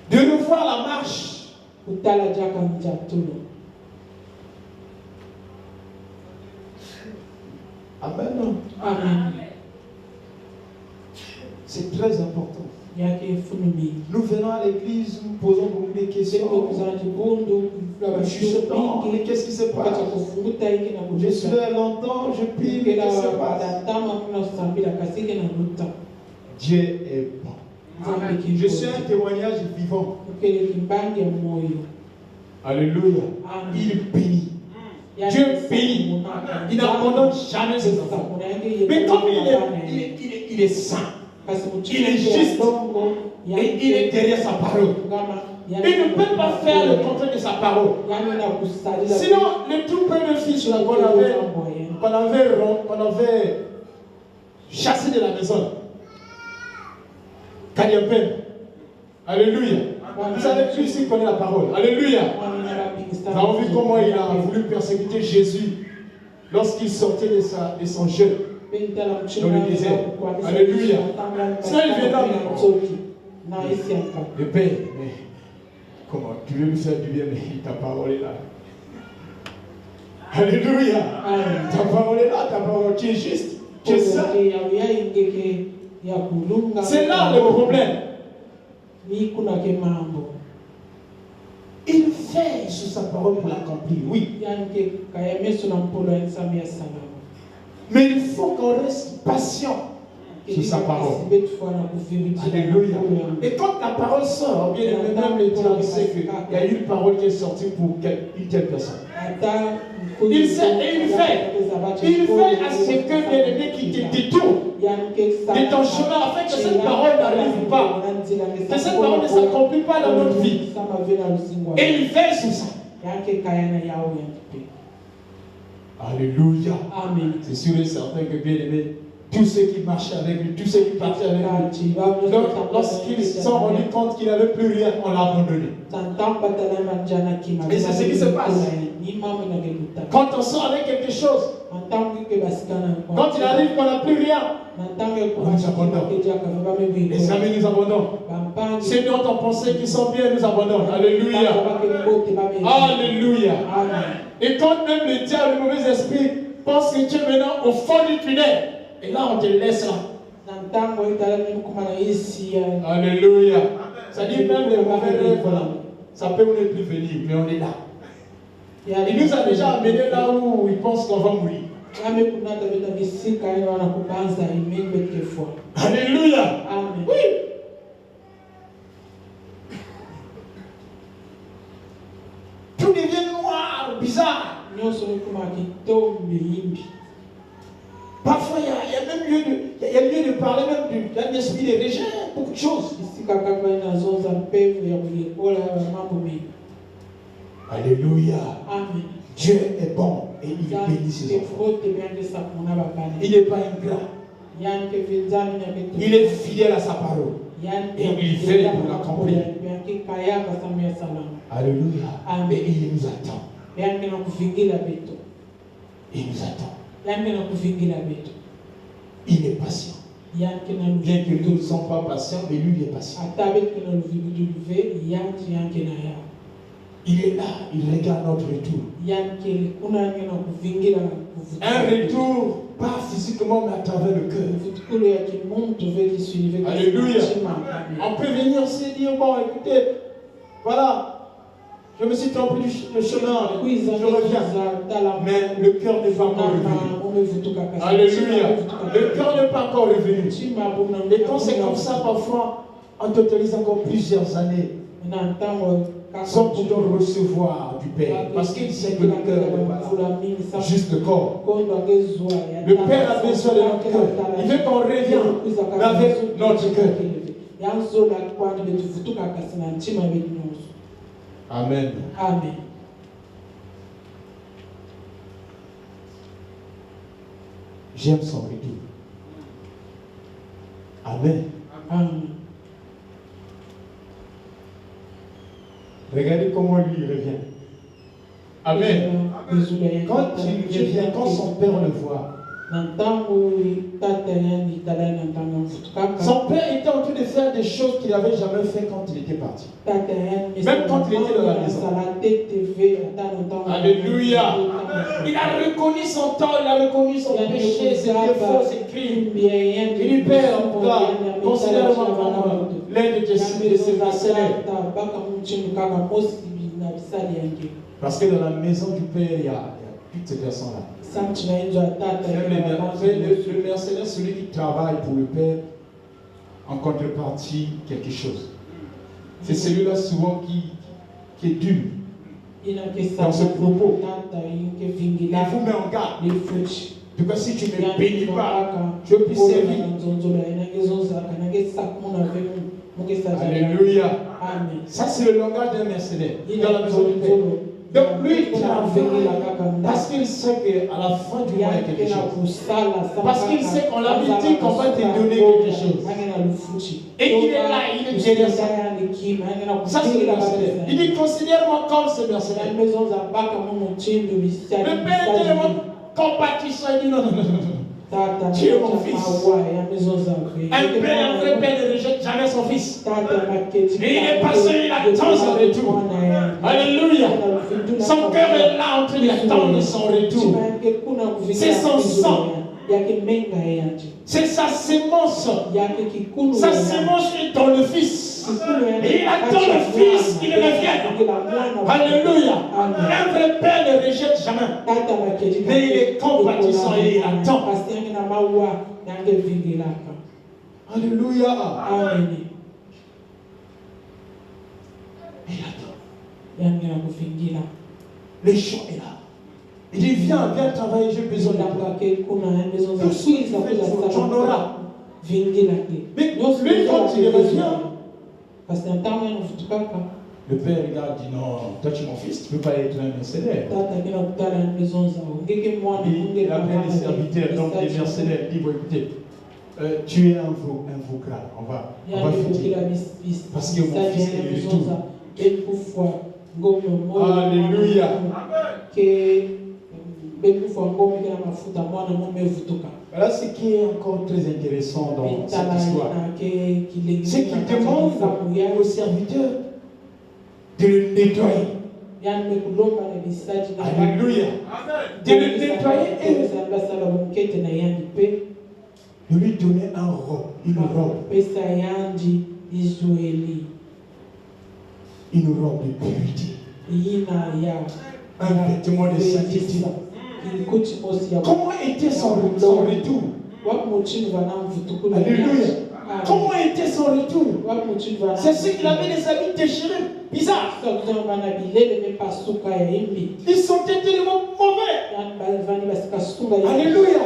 de revoir la marche. Amen. Amen. C'est très important. Nous venons à l'église, nous posons beaucoup de questions. Je suis dedans, mais qu'est-ce qui se passe? Je suis là longtemps, je prie, mais qu'est-ce qui se passe? Dieu est bon. Je suis un témoignage vivant. Alléluia. Il bénit. Dieu bénit. Il n'abandonne jamais ses enfants. Mais comme il est saint, il est juste, et il est derrière sa parole. Il ne peut pas faire le contraire de sa parole. Sinon, le tout premier fils qu'on avait chassé de la maison, Kadiapem. Alléluia. Vous savez, lui aussi connaît la parole. Alléluia. Nous avons vu comment il a voulu persécuter Jésus lorsqu'il sortait de son jeûne dans le désert. Alléluia. Sinon, il viendra. Le Père, mais comment? Tu veux lui faire du bien, mais ta parole est là. Alléluia. Ta parole est là, ta parole, tu es juste. Tu es saint. C'est là le problème. Il fait sur sa parole pour l'accomplir, oui. Mais il faut qu'on reste patient. sur sa parole. Alléluia. Et quand la parole sort, bien aimé, même les diables savent qu'il y a une parole qui est sortie pour une telle personne. Il sait et il fait. Il fait à ce que, bien aimé, qui te détourne de ton chemin afin que cette parole n'arrive pas. Que cette parole ne s'accomplit pas dans notre vie. Et il fait sur ça. Alléluia. Amen. C'est sûr et certain que, bien aimé, tous ceux qui marchaient avec lui, tous ceux qui partaient avec lui, lorsqu'ils se sont rendus compte qu'il n'avait plus rien, on l'a abandonné. Et c'est ce qui se passe. Quand on sort avec quelque chose, quand il arrive qu'on n'a plus rien, on nous abandonne. Les amis nous abandonnent. Ceux dont on pensait qu'ils sont bien nous abandonnent. Alléluia. Alléluia. Et quand même le diable, le mauvais esprit, pense que tu es maintenant au fond du tunnel, et là on te laisse là. Alléluia. Ça dit même les mauvais rêves, voilà. Ça peut ne plus venir, mais on est là. Il nous a déjà amené là où il pense qu'on va mourir. Alléluia. Amen. Oui. Tout devient noir, bizarre. Parfois, il y a même lieu de parler même d'un esprit de rejet, beaucoup de choses. Alléluia. Amen. Dieu est bon et il bénit ses enfants. Il n'est pas ingrat. Il est fidèle à sa parole. Et il veille pour l'accomplir. Alléluia. Amen. Et il nous attend. Il nous attend. Il est patient. Bien que nous ne sommes pas patients, mais lui il est patient. Il est là, il regarde notre retour. Un retour, pas physiquement, mais à travers le cœur. Alléluia. On peut venir se dire, bon, écoutez, voilà. Je me suis trompé de chemin, je reviens. Mais le cœur n'est pas encore revenu. Alléluia. Le cœur n'est pas encore revenu. Et quand c'est comme ça, parfois, on totalise encore plusieurs années sans pouvoir recevoir du Père. Parce qu'il sait que le cœur n'est pas juste le corps. Le Père a besoin de notre cœur. Il veut qu'on revienne avec notre cœur. Amen. Amen. J'aime son retour. Amen. Amen. Regardez comment lui revient. Amen. Quand il revient, quand son père le voit, son père était en train de faire des choses qu'il n'avait jamais fait quand il était parti. Même quand il était dans la maison. Alléluia. Il a reconnu son tort, il a reconnu son péché, ses défauts, ses crimes. Il dit, Père, en tout cas, considère-moi comme l'aide de tes serviteurs. Parce que dans la maison du Père, il y a toutes ces personnes-là. Le mercenaire, celui qui travaille pour le Père en contrepartie quelque chose. C'est celui-là souvent qui est dur dans ce propos. Il vous met en garde. En tout cas, si tu ne me bénis pas, je peux servir. Alléluia. Amen. Ça, c'est le langage d'un mercenaire dans la maison du Père. Donc lui, il travaille parce qu'il sait qu'à la fin du mois, il y a quelque chose. Parce qu'il sait qu'on l'a dit qu'on va te donner quelque chose. Et il est là, il est derrière ça. Ça, c'est le mercenaire. Il dit, considère-moi comme ce mercenaire. Le Père est tellement compatissant, il dit non. Tu es mon fils. Un vrai père ne rejette jamais son fils. Et il est passé, il attend son retour. Alléluia. Son cœur est là en train d'attendre son retour. C'est son sang. C'est sa sémence. Sa sémence est dans le fils. Et il attend le fils qui revienne. Alléluia. Un vrai père ne rejette jamais. Mais il est compatissant et il attend. Alléluia. Amen. Il attend. Yangira kufingira. Le champ est là. Il dit, viens travailler, j'ai besoin de toi. Tout ce qu'il fait, tu en auras. Mais lui, quand il revient, le père regarde, dit, non, toi tu es mon fils, tu ne peux pas être un mercenaire. Il appelle les serviteurs, donc les mercenaires, il dit, bon, écoutez, tu es un vaugrave, on va fêter. Parce que mon fils est le tout. Alléluia. Voilà ce qui est encore très intéressant dans cette histoire. C'est qu'il demande aux serviteurs de le nettoyer. Alléluia. De le nettoyer et de lui donner une robe. Une robe de purité. Un vêtement de sainteté. Comment était son retour? Alléluia. Comment était son retour? C'est ce qu'il avait les habits déchirés. Bizarre. Ils sentaient tellement mauvais. Alléluia.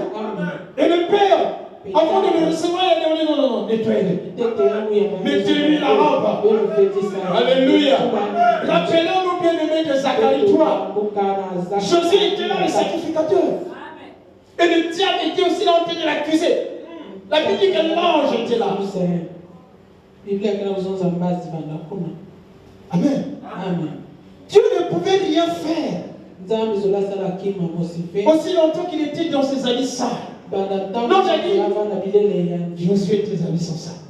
Et le père, avant de le recevoir, il a dit non, nettoyez-le. Mettez-lui la robe. Alléluia. Rappelons-nous bien aimés de Zacharie 3. Josué était là, le sacrificateur. Et le diable était aussi là en train de l'accuser. La Bible dit que l'ange était là. Amen. Dieu ne pouvait rien faire. Aussi longtemps qu'il était dans ses habits sales. Non, j'ai dit, Josué et tes habits sont sales.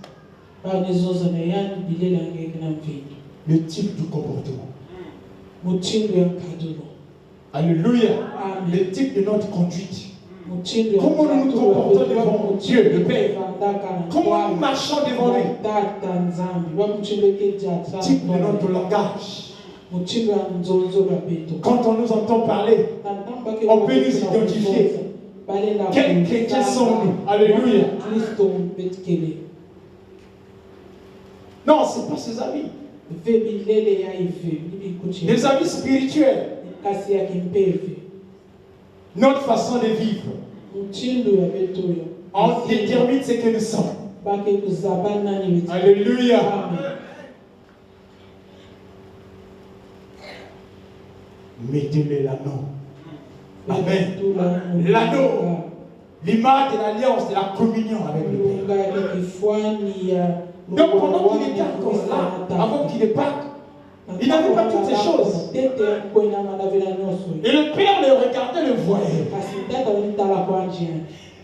Le type du comportement. Alléluia. Le type de notre conduite. Comment nous nous comportons devant Dieu, le Père. Comment nous marchons devant lui. Type de notre langage. Quand on nous entend parler, on peut nous identifier. Quels chrétiens sommes-nous? Alléluia. Non, ce n'est pas ses amis. Des amis spirituels. Notre façon de vivre. On détermine ce que nous sommes. Alléluia. Mettez-le l'anneau. Amen. L'anneau, l'image de l'alliance, de la communion avec le Père. Donc pendant qu'il était encore là, avant qu'il ne parte, il n'avait pas toutes ces choses. Et le Père le regardait, le voyait.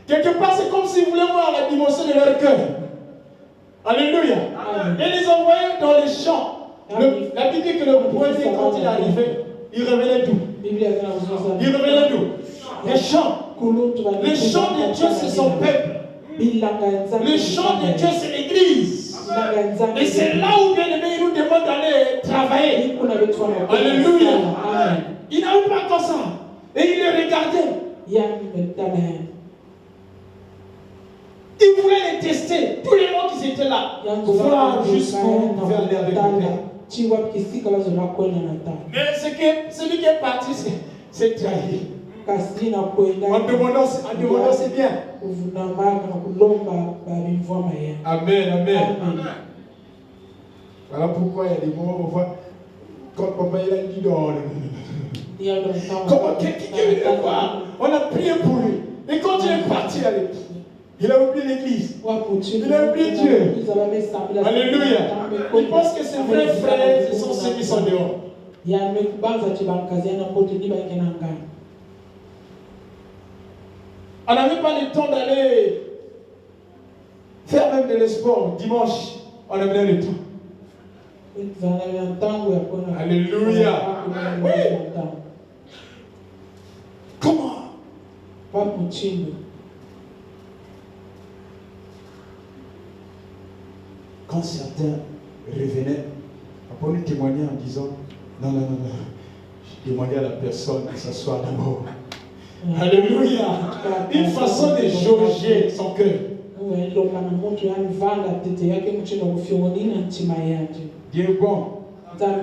Quelque part, c'est comme s'il voulait voir la dimension de leur cœur. Alléluia. Et les envoyait dans les champs. La Bible dit que le premier, quand il arrivait, il révélait tout. Il révélait tout. Les champs. Les champs de Dieu, c'est son peuple. Les champs de Dieu, c'est l'église. Et c'est là où bien aimé, il nous demande d'aller travailler. Alléluia. Il n'avait pas comme ça. Et il les regardait. Il voulait les tester. Tous les mots qui étaient là. Voir jusqu'où on pouvait aller avec le Père. Mais celui qui est parti, c'est trahi. En demandant, c'est bien. Amen, amen. Voilà pourquoi il y a des moments où on voit, quand papa il a dit non. Comment quelqu'un qui est venu le voir, on a prié pour lui. Et quand il est parti, il a oublié l'église. Il a oublié Dieu. Alléluia. Il pense que ses vrais frères, ce sont ceux qui sont dehors. On n'avait pas le temps d'aller faire même de l'espoir. Dimanche, on avait le temps. Alléluia. Oui. Comment? Quand certains revenaient, après nous témoigner en disant non, je demandais à la personne de s'asseoir d'abord. Alléluia. Une façon de jauger son cœur. Dieu est bon.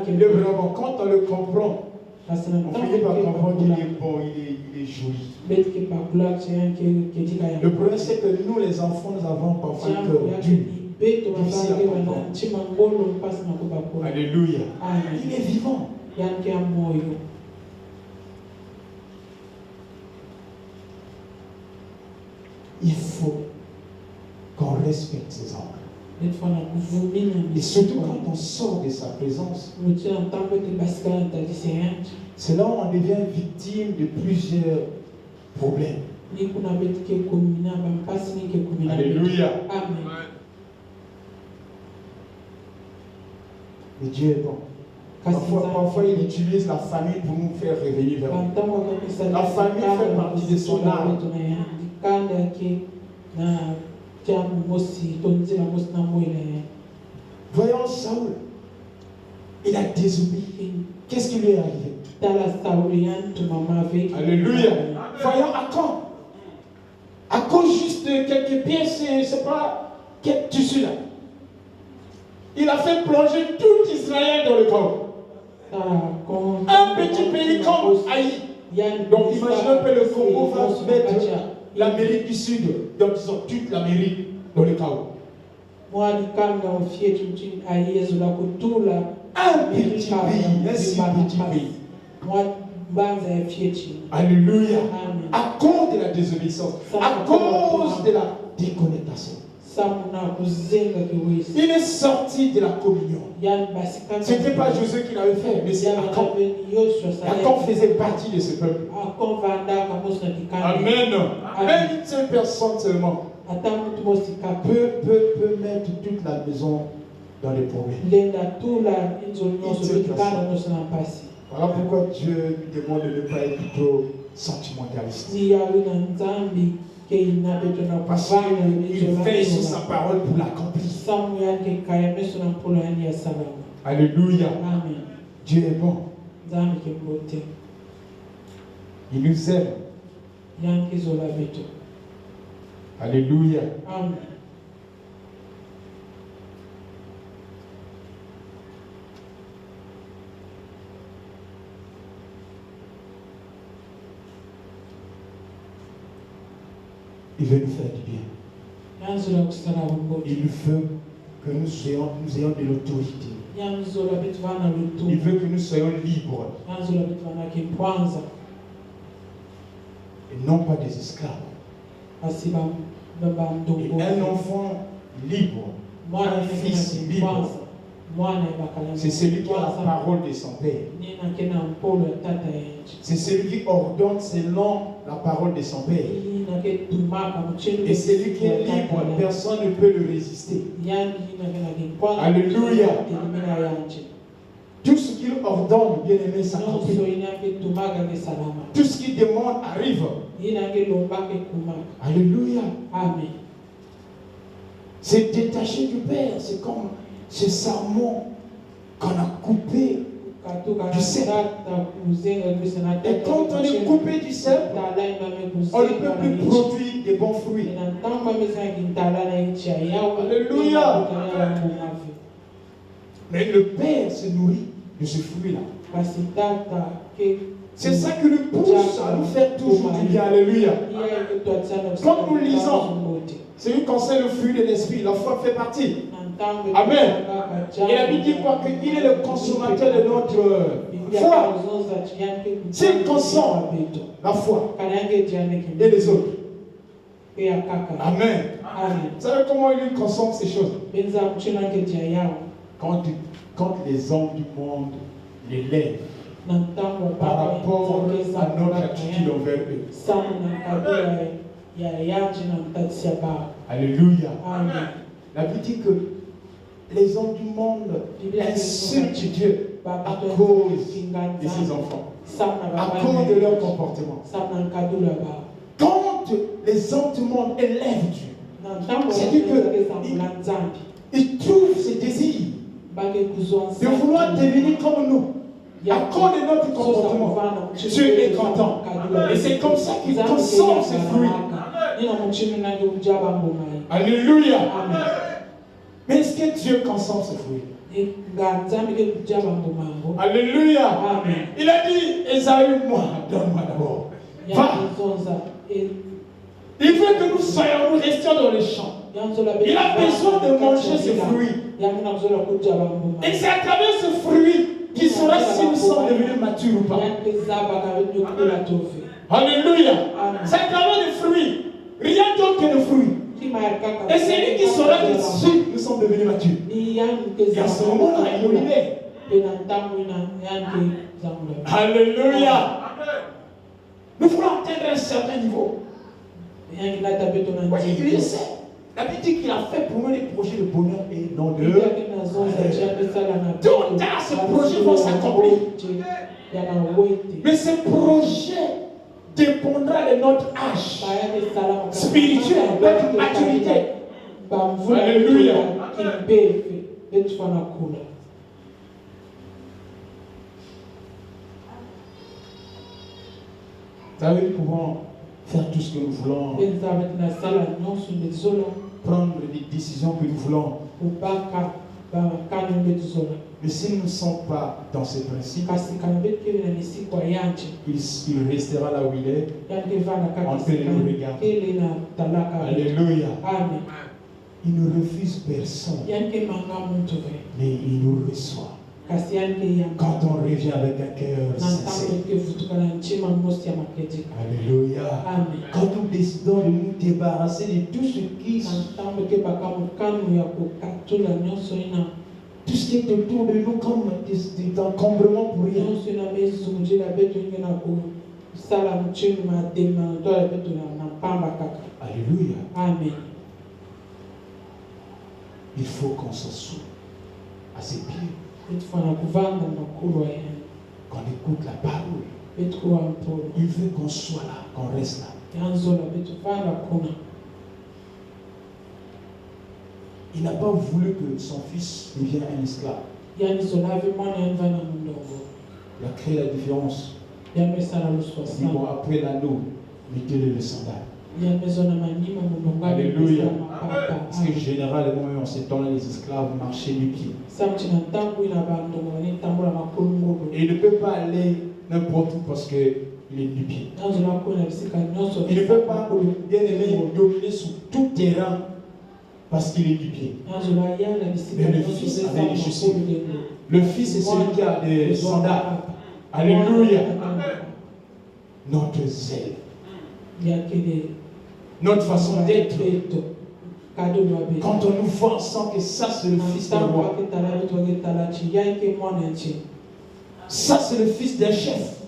Il est vraiment, quand on le comprend, on finit par comprendre qu'il est bon, il est joli. Le problème, c'est que nous, les enfants, nous avons parfois un cœur dur. Alléluia. Il est vivant. Il faut qu'on respecte ses enfants. Et surtout quand on sort de sa présence, c'est là où on devient victime de plusieurs problèmes. Alléluia. Mais Dieu est bon. Parfois, il utilise la famille pour nous faire revenir vers lui. La famille fait partie de son âme. Voyons Saül, il a désobéi. Qu'est-ce qui lui est arrivé? Alléluia. Voyons Achan. À cause juste de quelques pièces, c'est pas quel tissu là. Il a fait plonger tout Israël dans le chaos. Un petit pays comme Haïti. Donc imaginez un peu le Congo va mettre l'Amérique du Sud, donc ils ont toute l'Amérique dans le chaos. Un si petit pays. Alléluia. À cause de la désobéissance, à cause de la déconnectation. Il est sorti de la communion. Ce n'était pas Josué qui l'avait fait, mais c'est Achan. Achan faisait partie de ce peuple. Amen. Même une seule personne seulement peut mettre toute la maison dans les problèmes. Voilà pourquoi Dieu nous demande de ne pas être plutôt sentimentaliste. Parce qu'il veille sur sa parole pour l'accomplir. Alléluia. Dieu est bon. Il nous aime. Alléluia. Amen. Il veut nous faire du bien. Il veut que nous ayons de l'autorité. Il veut que nous soyons libres. Et non pas des esclaves. Et un enfant libre, un fils libre, c'est celui qui a la parole de son père. C'est celui qui ordonne selon la parole de son père. Et celui qui est libre, personne ne peut le résister. Alléluia. Tout ce qu'il ordonne, bien aimé, s'accomplit. Tout ce qu'il demande arrive. Alléluia. Amen. C'est détaché du Père. C'est comme ce serment qu'on a coupé du cèpe. Et quand on est coupé du cèpe, on ne peut plus produire de bons fruits. Alléluia. Mais le Père se nourrit de ce fruit-là. C'est ça qui nous pousse à nous faire toujours du bien. Alléluia. Quand nous lisons, c'est lui qu'on sait le fruit de l'esprit. La foi fait partie. Amen. Et la Bible dit quoi? Qu'il est le consommateur de notre foi. S'il consomme la foi et les autres. Amen. Vous savez comment il consomme ces choses? Quand les hommes du monde l'élèvent par rapport à notre attitude envers eux. Alléluia. La Bible dit que les hommes du monde insultent Dieu à cause de ses enfants, à cause de leur comportement. Quand les hommes du monde élèvent Dieu, c'est-à-dire qu'ils trouvent ce désir de vouloir devenir comme nous. À cause de notre comportement, Dieu est content. Et c'est comme ça qu'il consomme ses fruits. Alléluia. Mais est-ce que Dieu consomme ses fruits? Alléluia. Amen. Il a dit, Esaü, moi, donne-moi d'abord. Va. Il veut que nous soyons, nous restions dans les champs. Il a besoin de manger ses fruits. Et c'est à travers ce fruit qu'il saura si nous sommes devenus matures ou pas. Alléluia. C'est à travers les fruits. Rien d'autre que les fruits. Et c'est lui qui saura que si nous sommes devenus matures. Et à ce moment-là, il nous libère. Alléluia. Nous voulons atteindre un certain niveau. Oui, il sait. La Bible dit qu'il a fait pour nous des projets de bonheur et non de... Tôt ou tard, ces projets vont s'accomplir. Mais ces projets dépendra de notre âge spirituel, notre maturité. Alléluia. Vous savez, nous pouvons faire tout ce que nous voulons, prendre les décisions que nous voulons. Mais si nous ne sommes pas dans ces principes, il restera là où il est, en train de nous regarder. Alléluia. Il ne refuse personne, mais il nous reçoit. Quand on revient avec un cœur sincère. Alléluia. Quand nous décidons de nous débarrasser de tout ce qui est autour de nous comme des encombrements pour rien. Alléluia. Amen. Il faut qu'on s'assoie à ses pieds. Qu'on écoute la parole. Il veut qu'on soit là, qu'on reste là. Il n'a pas voulu que son fils devienne un esclave. Il a créé la différence. Il dit bon, après l'anneau, mettez-le le sandal. Alléluia. Parce que généralement, en ces temps-là, les esclaves marchaient du pied. Et il ne peut pas aller n'importe où parce qu'il est du pied. Il ne peut pas, bien aimé, dominer sur tout terrain parce qu'il est du pied. Mais le fils avait des chaussures. Le fils est celui qui a des sandales. Alléluia. Notre zèle. Notre façon d'être. Quand on nous voit, on sent que ça c'est le fils d'un roi. Ça c'est le fils d'un chef.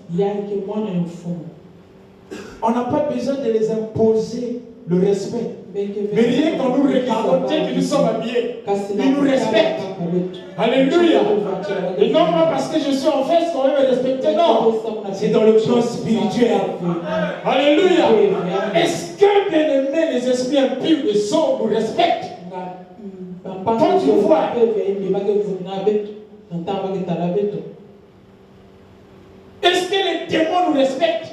On n'a pas besoin de les imposer le respect. Mais rien qu'en nous regardant, dès que nous sommes habillés, ils nous respectent. Alléluia. Et non pas parce que je suis en face qu'on veut me respecter, non. C'est dans le plan spirituel. Alléluia. Est-ce que, bien aimé, les esprits impurs de sang nous respectent? Quand tu vois, est-ce que les démons nous respectent?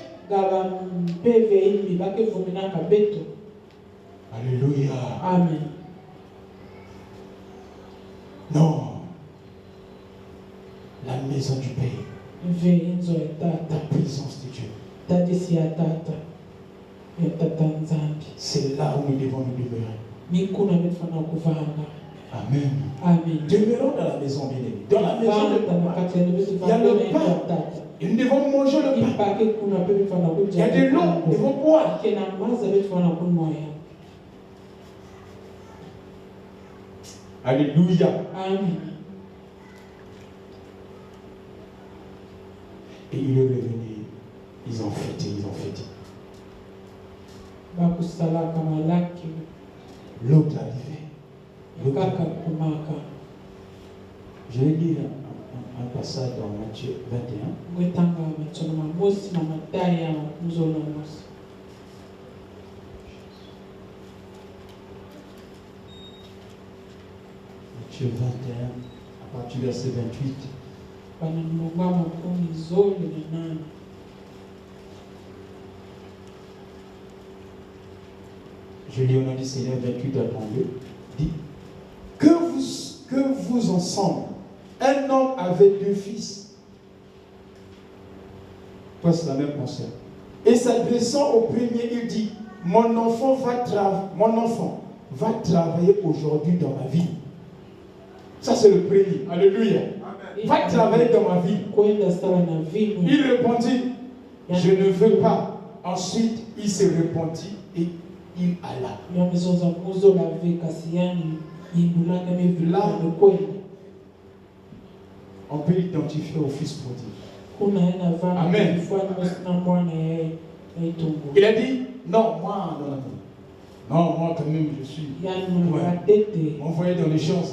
Alléluia. Amen. Non. La maison du Père. Ta présence de Dieu. C'est là où nous devons nous demeurer. Amen. Amen. Demeurons dans la maison bien-aimée. Dans la maison de Papa. Il y a le pain. Et nous devons manger le pain. Il y a de l'eau. Nous devons boire. Alléluia. Amen. Et il est revenu. Ils ont fêté, ils ont fêté. L'autre arrivé. Je vais lire un passage dans Matthieu 21. Matthieu 21, à partir du verset 28. Je lis au nom du Seigneur 28 à 32. Dit que vous ensemble, un homme avait 2 fils. Toi, c'est la même pensée. Et s'adressant au premier, il dit, mon enfant va travailler aujourd'hui dans ma vie. Ça, c'est le premier. Alléluia. Amen. Va travailler dans ma vie. Il répondit, je ne veux pas. Ensuite, il se repentit et il alla. Là, on peut l'identifier au fils prodigue. Amen. Il a dit, non, moi, non, moi quand même, je suis envoyé dans les champs.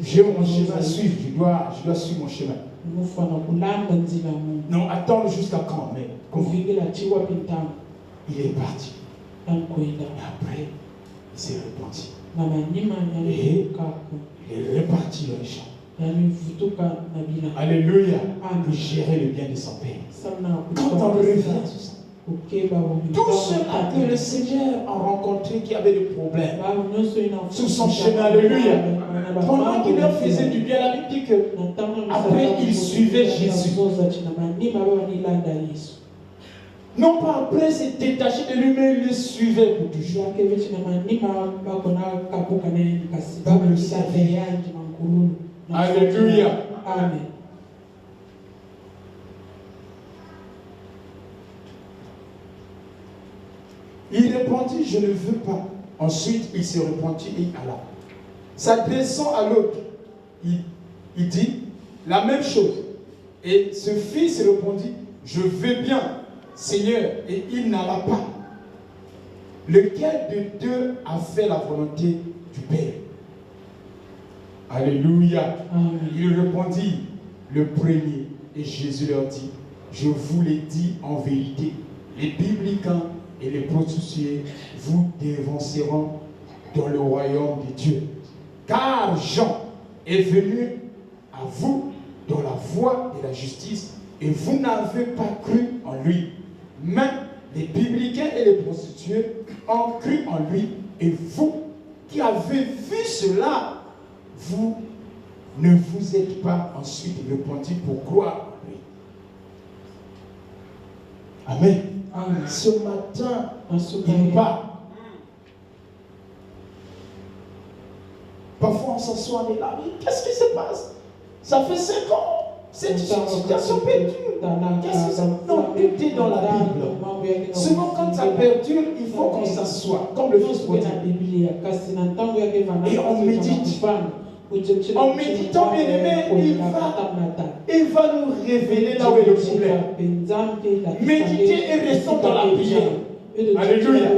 J'ai mon chemin à suivre, je dois suivre mon chemin. Non, attends jusqu'à quand, mais il est parti. Et après, il s'est repenti. Et il est reparti dans les champs. Alléluia. Pour gérer le bien de son père. Quand on revient sur ça, tous ceux-là que le Seigneur a rencontrés qui avaient des problèmes sur son chemin, alléluia, pendant qu'il leur faisait du bien, la Bible dit que après il suivait Jésus. Non pas après s'est détaché de lui, mais il le suivait pour toujours. Pour le servir. Alléluia. Amen. Il répondit, je ne veux pas. Ensuite, il se repentit et alla. S'adressant à l'autre, il dit la même chose. Et ce fils répondit, je veux bien, Seigneur. Et il n'alla pas. Lequel de deux a fait la volonté du Père? Alléluia. Amen. Il répondit, le premier. Et Jésus leur dit, je vous l'ai dit en vérité, les publicains et les prostituées vous dévanceront dans le royaume de Dieu. Car Jean est venu à vous dans la voie de la justice et vous n'avez pas cru en lui. Mais les publicains et les prostituées ont cru en lui. Et vous qui avez vu cela, vous ne vous êtes pas ensuite repentis pour croire en lui. Amen. Amen. Ce matin, il parle. Parfois, on s'assoit, on est là, mais qu'est-ce qui se passe? Ça fait 5 ans, cette situation perdure. Qu'est-ce que ça? Non, tout est dans la Bible. Souvent, quand ça perdure, il faut qu'on s'assoie, comme le fils prodigue. Et on médite. En méditant, bien aimé, il va nous révéler là où est le problème. Méditez et restons dans la prière. Alléluia.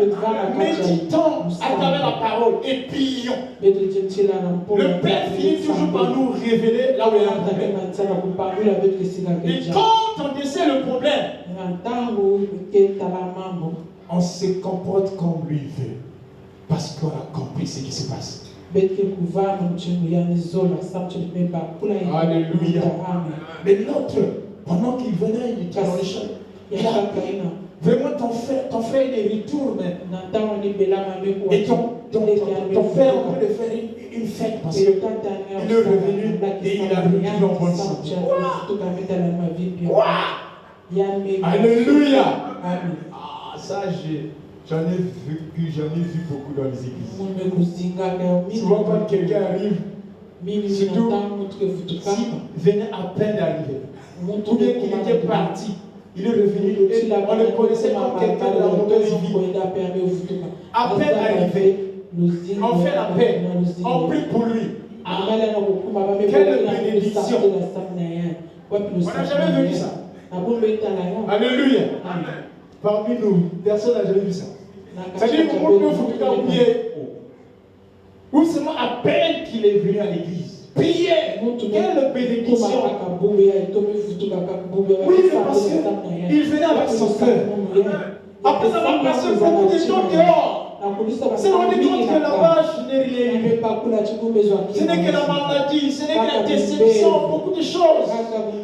Méditons à travers la parole et prions. Le Père finit toujours par nous révéler là où il y a un problème. Et quand on décèle le problème, on se comporte comme lui veut. Parce qu'on a compris ce qui se passe. Alléluia. Mais l'autre, pendant qu'il venait, il était dans les champs. Vraiment, ton frère il retourne. Et ton frère, on peut le faire une fête parce qu'il est revenu et il a vécu en bonne santé. Alléluia. Ah, ça, j'en ai vu beaucoup dans les églises. Souvent, quand quelqu'un arrive, surtout s'il venait à peine d'arriver, ou bien qu'il était parti, il est revenu et on le connaissait comme quelqu'un de la mauvaise vie. À peine arrivé, on fait la paix, on prie pour lui. Ah, quelle bénédiction! On n'a jamais vu ça. Alléluia. Parmi nous, personne n'a jamais vu ça. C'est-à-dire qu'on peut vous oublier. Ou seulement à peine qu'il est venu à l'église. Prier. Quelle bénédiction. Oui, mais parce qu'il venait avec son cœur. Après avoir passé beaucoup de temps dehors. Se rendu compte que là-bas, je n'ai rien eu. Ce n'est que la maladie, ce n'est que la déception, beaucoup de choses.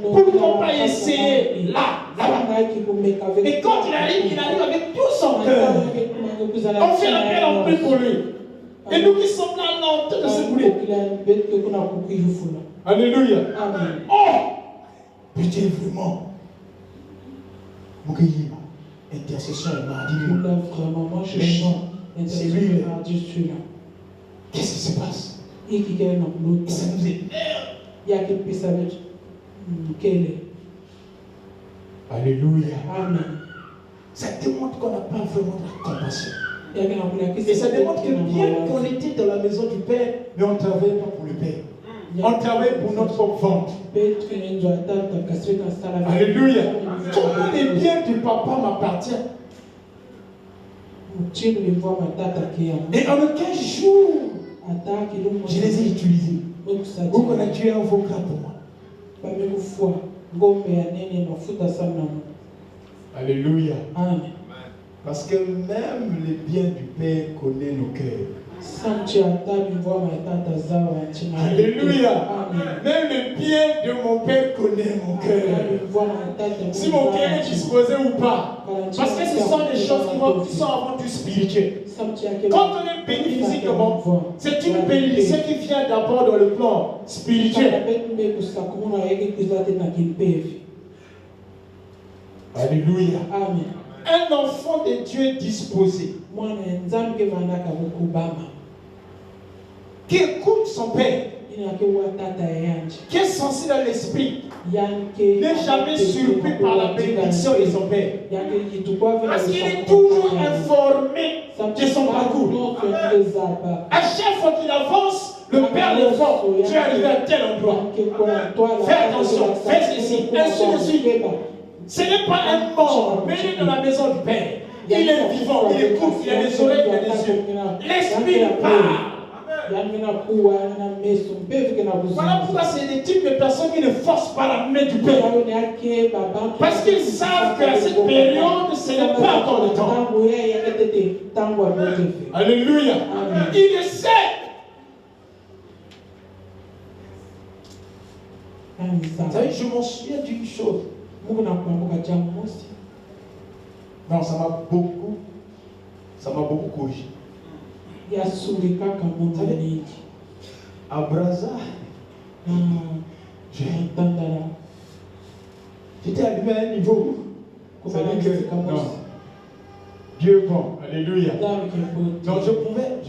Pourquoi pas essayer là-bas? Et quand il arrive avec tout son cœur. On fait l'appel en paix pour lui. Et nous qui sommes là, non, tout de se bouler. Alléluia. Amen. Oh! Putain, vraiment. Moukayima. Intercession et mardi. Vraiment, moi je chante. C'est lui. Qu'est-ce qui se passe? Et ça nous énerve. Alléluia. Amen. Ça démontre qu'on n'a pas vraiment de la compassion. Et ça démontre que bien qu'on était dans la maison du Père, mais on ne travaillait pas pour le Père. On travaille pour notre ventre. Alléluia. Tous les biens du papa m'appartiennent. Et en aucun jour, je les ai utilisés. Vous connaissez Dieu un avocat pour moi. Alléluia. Amen. Parce que même les biens du Père connaissent nos cœurs. Alléluia. Même le bien de mon Père connaît mon cœur. Si mon cœur est disposé ou pas. Parce que ce sont des choses qui sont avant tout spirituelles. Quand on est béni physiquement, c'est une bénédiction qui vient d'abord dans le plan spirituel. Alléluia. Amen. Un enfant de Dieu disposé, qui écoute son Père, qui est sensible à l'esprit, n'est jamais surpris par la bénédiction de son Père. Parce qu'il est toujours informé de son parcours. À chaque fois qu'il avance, le Père le voit. Tu es arrivé à tel endroit. Fais attention, fais ceci, ainsi de suite. Ce n'est pas un mort, mais il est dans la maison du Père. Il est vivant, il écoute, il a des oreilles, il a des yeux. L'esprit parle. Voilà pourquoi c'est des types de personnes qui ne forcent pas la main du Père. Parce qu'ils savent qu'à cette période, ce n'est pas encore le temps. Alléluia. Il le sait. Vous savez, je m'en souviens d'une chose. Non, ça m'a beaucoup corrigé. À Brazza, j'étais arrivé à un niveau où non, Dieu est bon, alléluia. Donc je pouvais.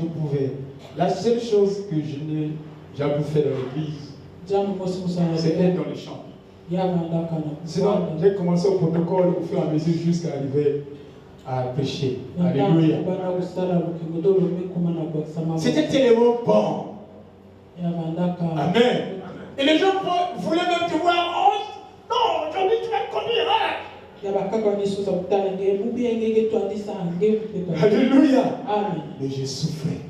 La seule chose que je n'ai jamais fait dans l'église, c'est être dans les champs. Sinon, j'ai commencé au protocole au fur et à mesure jusqu'à arriver à prêcher. Alléluia. C'était tellement bon. Amen. Et les gens voulaient même te voir. Oh, non, aujourd'hui tu vas conduire. Alléluia. Mais j'ai souffert.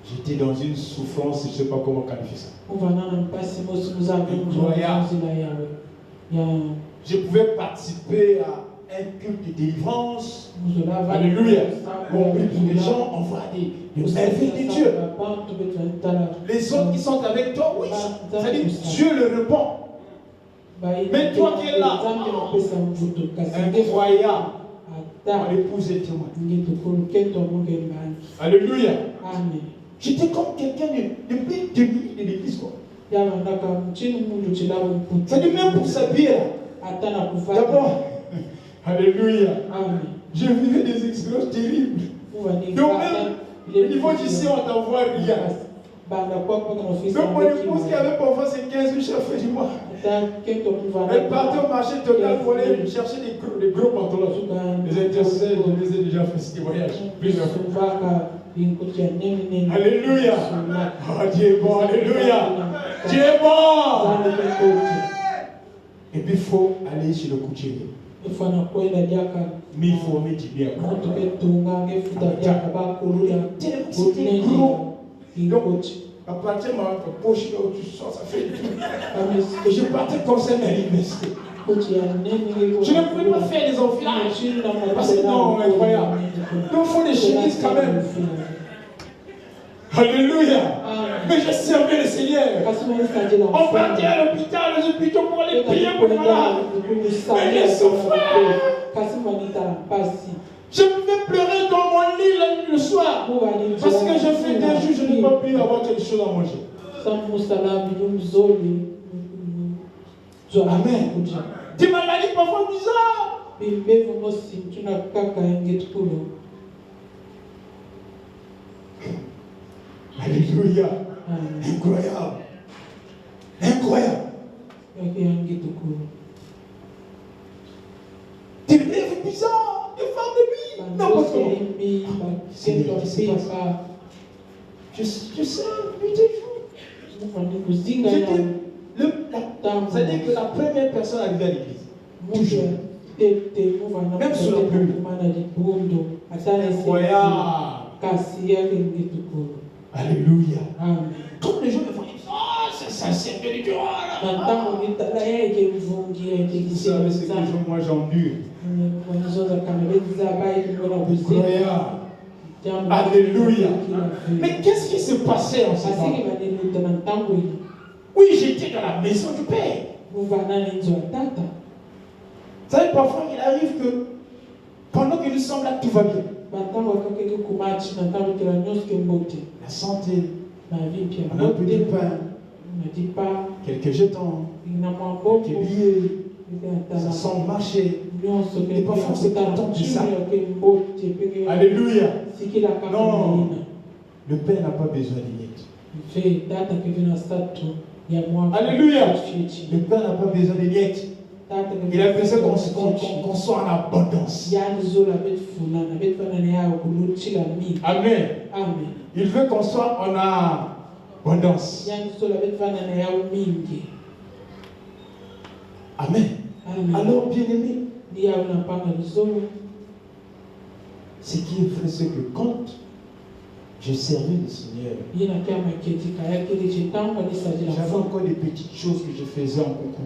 J'étais dans une souffrance, je ne sais pas comment qualifier ça. Je pouvais participer à un culte de délivrance. Alléluia. On prie pour les gens, on voit des merveilles de Dieu. Les autres qui sont avec toi, oui, ça dit Dieu le répond. Mais toi qui es là, incroyable. Mon épouse est témoin. Alléluia. Amen. J'étais comme quelqu'un de plus débile de l'église. Ça dit même pour s'habiller. D'abord, alléluia. Je vivais des expériences terribles. Donc même au niveau d'ici, on t'envoie rien. Donc mon épouse qui avait parfois ses 15 000 chefs du mois. Elle partait au marché total pour aller chercher des gros pantalons. Les intercesseurs, je les ai déjà fait ce voyage. Alléluia. Oh, Dieu est bon, alléluia. Dieu est bon. Et puis il faut aller chez le couturier. Mais il faut mettre du bien. C'était gros. Donc, à partir de ma poche, là où tu sors, ça fait du tout. Et je partais comme ça à l'université. Je ne pouvais pas faire des enfilages. Parce que non, incroyable. Nous faut des chemises quand même. Alléluia. Mais je servais le Seigneur. On partait à l'hôpital, les hôpitaux pour aller prier pour les malades. Mais je souffrais. Je pouvais pleurer dans mon lit le soir. Parce que je fais 2 jours, je n'ai pas pu avoir quelque chose à manger. Amen. Des maladies parfois bizarres. Alléluia. Incroyable. Incroyable. Des rêves bizarres, des femmes de nuit. N'importe comment. Seigneur, qu'est-ce qui se passe? Je sais, nuit et jour. C'est-à-dire que la première personne arrivée à l'église. Toujours. Même sur la pluie. Incroyable. Alléluia. Comme les gens me font, oh, c'est sincère de Dieu. C'est ce que moi j'endure. Alléluia. Mais qu'est-ce qui se passait en ce temps? Oui, j'étais dans la maison du Père. Vous savez, parfois il arrive que pendant que nous sommes là, tout va bien. La santé, on a un peu de pain, quelques jetons, quelques billets, ça semble marcher. Et parfois on se contente de ça. Alléluia. Non, le Père n'a pas besoin de miettes. Alléluia. Le Père n'a pas besoin de miettes. Il a besoin qu'on soit en abondance. Amen. Il veut qu'on soit en abondance. Amen. Alors, bien-aimé, ce qui est vrai, c'est que quand je servais le Seigneur, j'avais encore des petites choses que je faisais en coucou.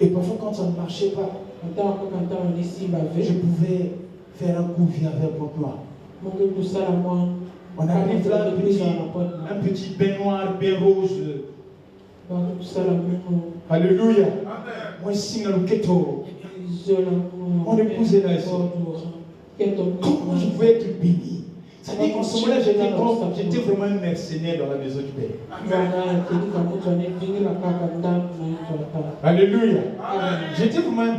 Et parfois quand ça ne marchait pas, je pouvais faire un coup via vers moi. On arrive là, un petit baignoire, bain rose. Alléluia. Moi ici dans le keto. Mon épouse est là ici. Comment je pouvais être béni? C'est-à-dire qu'en ce moment-là, j'étais vraiment un mercenaire dans la maison du Père. Alléluia. J'étais vraiment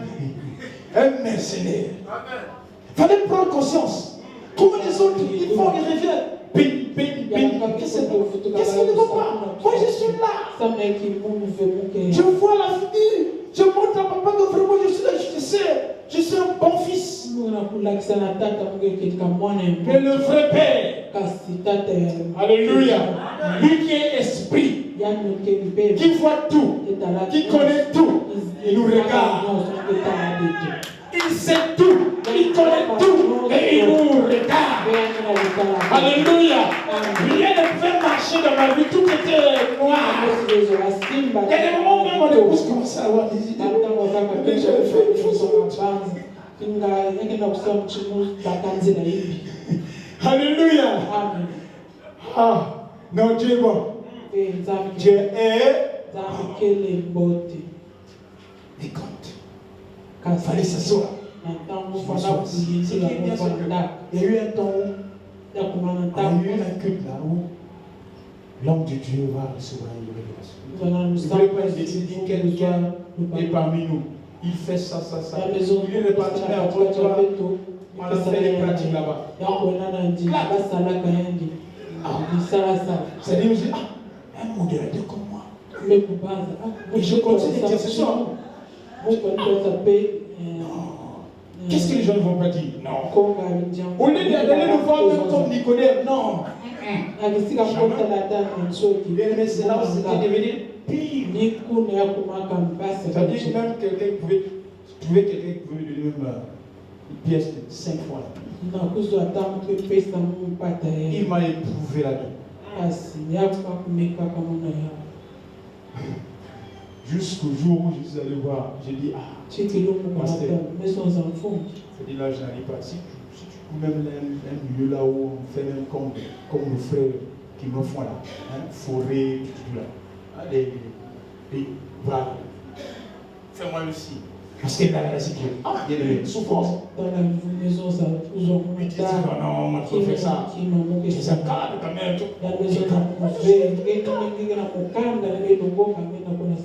un mercenaire. Il fallait prendre conscience. Comment les autres, ils font, ils reviennent. Béni, béni, béni. Qu'est-ce qui ne va pas? Moi, je suis là. Je vois la figure. Je montre à papa que vraiment je suis là, je suis un bon fils. Mais le vrai Père, alléluia, lui qui est esprit, qui voit tout, qui connaît tout, il nous regarde. Il sait tout, il connaît tout et il nous regarde. Alléluia. Rien ne pouvait marcher dans ma vie, tout était noir. Il y a des moments où même mon épouse commençait à avoir des idées. Mais j'avais fait une chose Alléluia. Ah, non, Dieu est bon. Dieu est mais quand il fallait s'asseoir. Il y a eu un temps où il y a eu un culte là où l'homme de Dieu va recevoir une révélation. Il ne voulait pas décider quelqu'un est parmi nous. Il fait ça. Il est reparti à votre toi. On a fait les pratiques là-bas. C'est-à-dire, je dis, un modérateur comme moi. Et je continue l'intercession. Qu'est-ce que les gens ne vont pas dire? Non. Au lieu d'aller nous voir même comme Nicodème, non. Mais c'est là où c'était devenu pire. C'est-à-dire que même quelqu'un pouvait trouver quelqu'un qui pouvait lui donner une pièce de 5 fois. Il m'a éprouvé la vie. Jusqu'au jour où je suis allé voir, j'ai dit, pasteur, mais son enfant. j'ai dit là, je n'arrive pas. Si tu trouves même un milieu là où on fait même comme nos frères qui me font là, hein, forêt, tout là. Allez, et voilà. Fais-moi aussi. Parce que là, c'est que il y a des souffrances. Dans la maison, ça vous ont dit non, moi, je peux faire ça. C'est ça, quand même.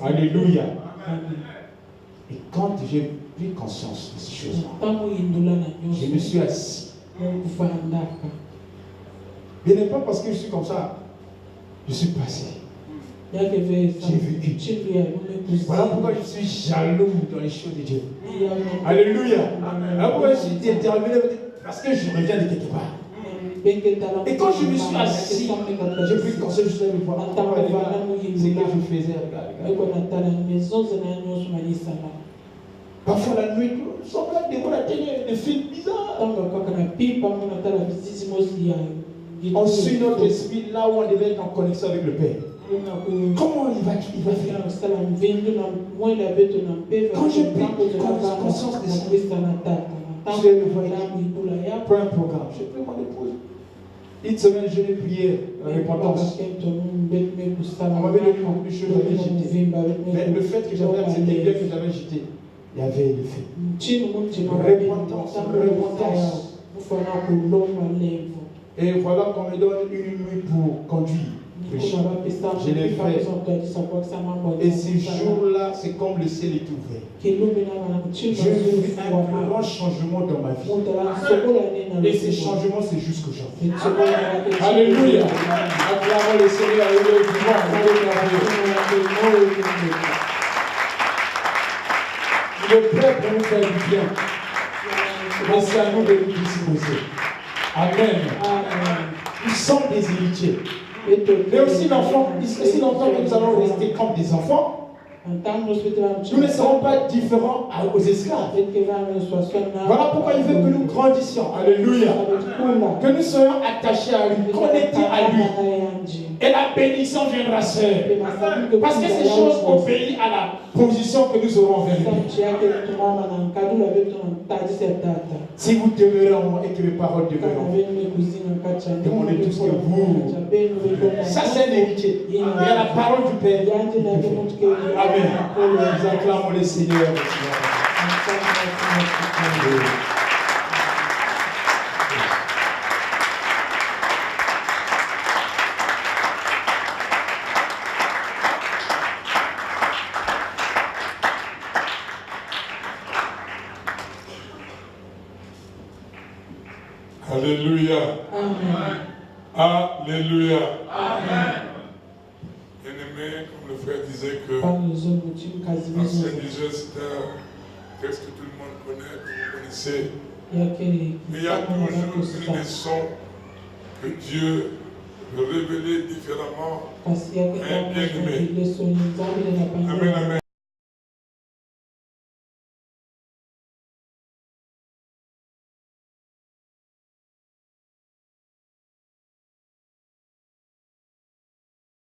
Alléluia. Et quand j'ai pris conscience de ces choses-là, je me suis assis. Mais n'est pas parce que je suis comme ça, je suis passé. J'ai vécu. Voilà pourquoi je suis jaloux dans les choses de Dieu. Alléluia. Voilà pourquoi je suis déterminé, parce que je reviens de quelque part. Et quand je me suis assis, j'ai pris conscience, je suis allé voir ce que je faisais. Parfois la nuit, nous sommes là devant la télé, des films bizarres. On suit notre esprit là où on devait être en connexion avec le Père. Comment il va faire? Quand j'ai pris conscience de ça, je vais le voir, pour un programme. J'ai pris mon épouse. Une semaine, je l'ai prié la repentance. On m'avait donné beaucoup de choses, j'avais jeté. Mais le fait que j'avais accepté bien que j'avais jeté, il y avait l'effet. Repentance. Et voilà qu'on me donne une nuit pour conduire. Je l'ai fait. Et ces jours-là, c'est comme le ciel est ouvert. Je vis un grand changement dans ma vie. Et ces changements, c'est jusqu'aujourd'hui. Alléluia. Acclamons le Seigneur. Il est prêt pour nous faire du bien. Mais c'est à nous de nous disposer. Amen. Nous sommes des héritiers. Mais aussi l'enfant que nous allons rester comme des enfants. Nous ne serons pas différents aux esclaves. Voilà pourquoi il veut que nous grandissions. Alléluia. Que nous soyons attachés à lui, connectés à lui. Et la bénédiction viendra seule. Parce que ces choses obéissent à la position que nous aurons vers lui. Si vous demeurez en moi et que mes paroles demeurent en vous, demandez tout ce que vous. Ça, c'est un héritier. Il y a la parole du Père. Amen. Nous acclamons le Seigneur. Alléluia. Amen. Alléluia. Amen. Bien-aimé, comme le frère disait que l'ancien disait c'est un texte que tout le monde connaît, que vous connaissez. Mais il y a toujours une leçon que Dieu veut révéler différemment à un bien-aimé. Amen, amen.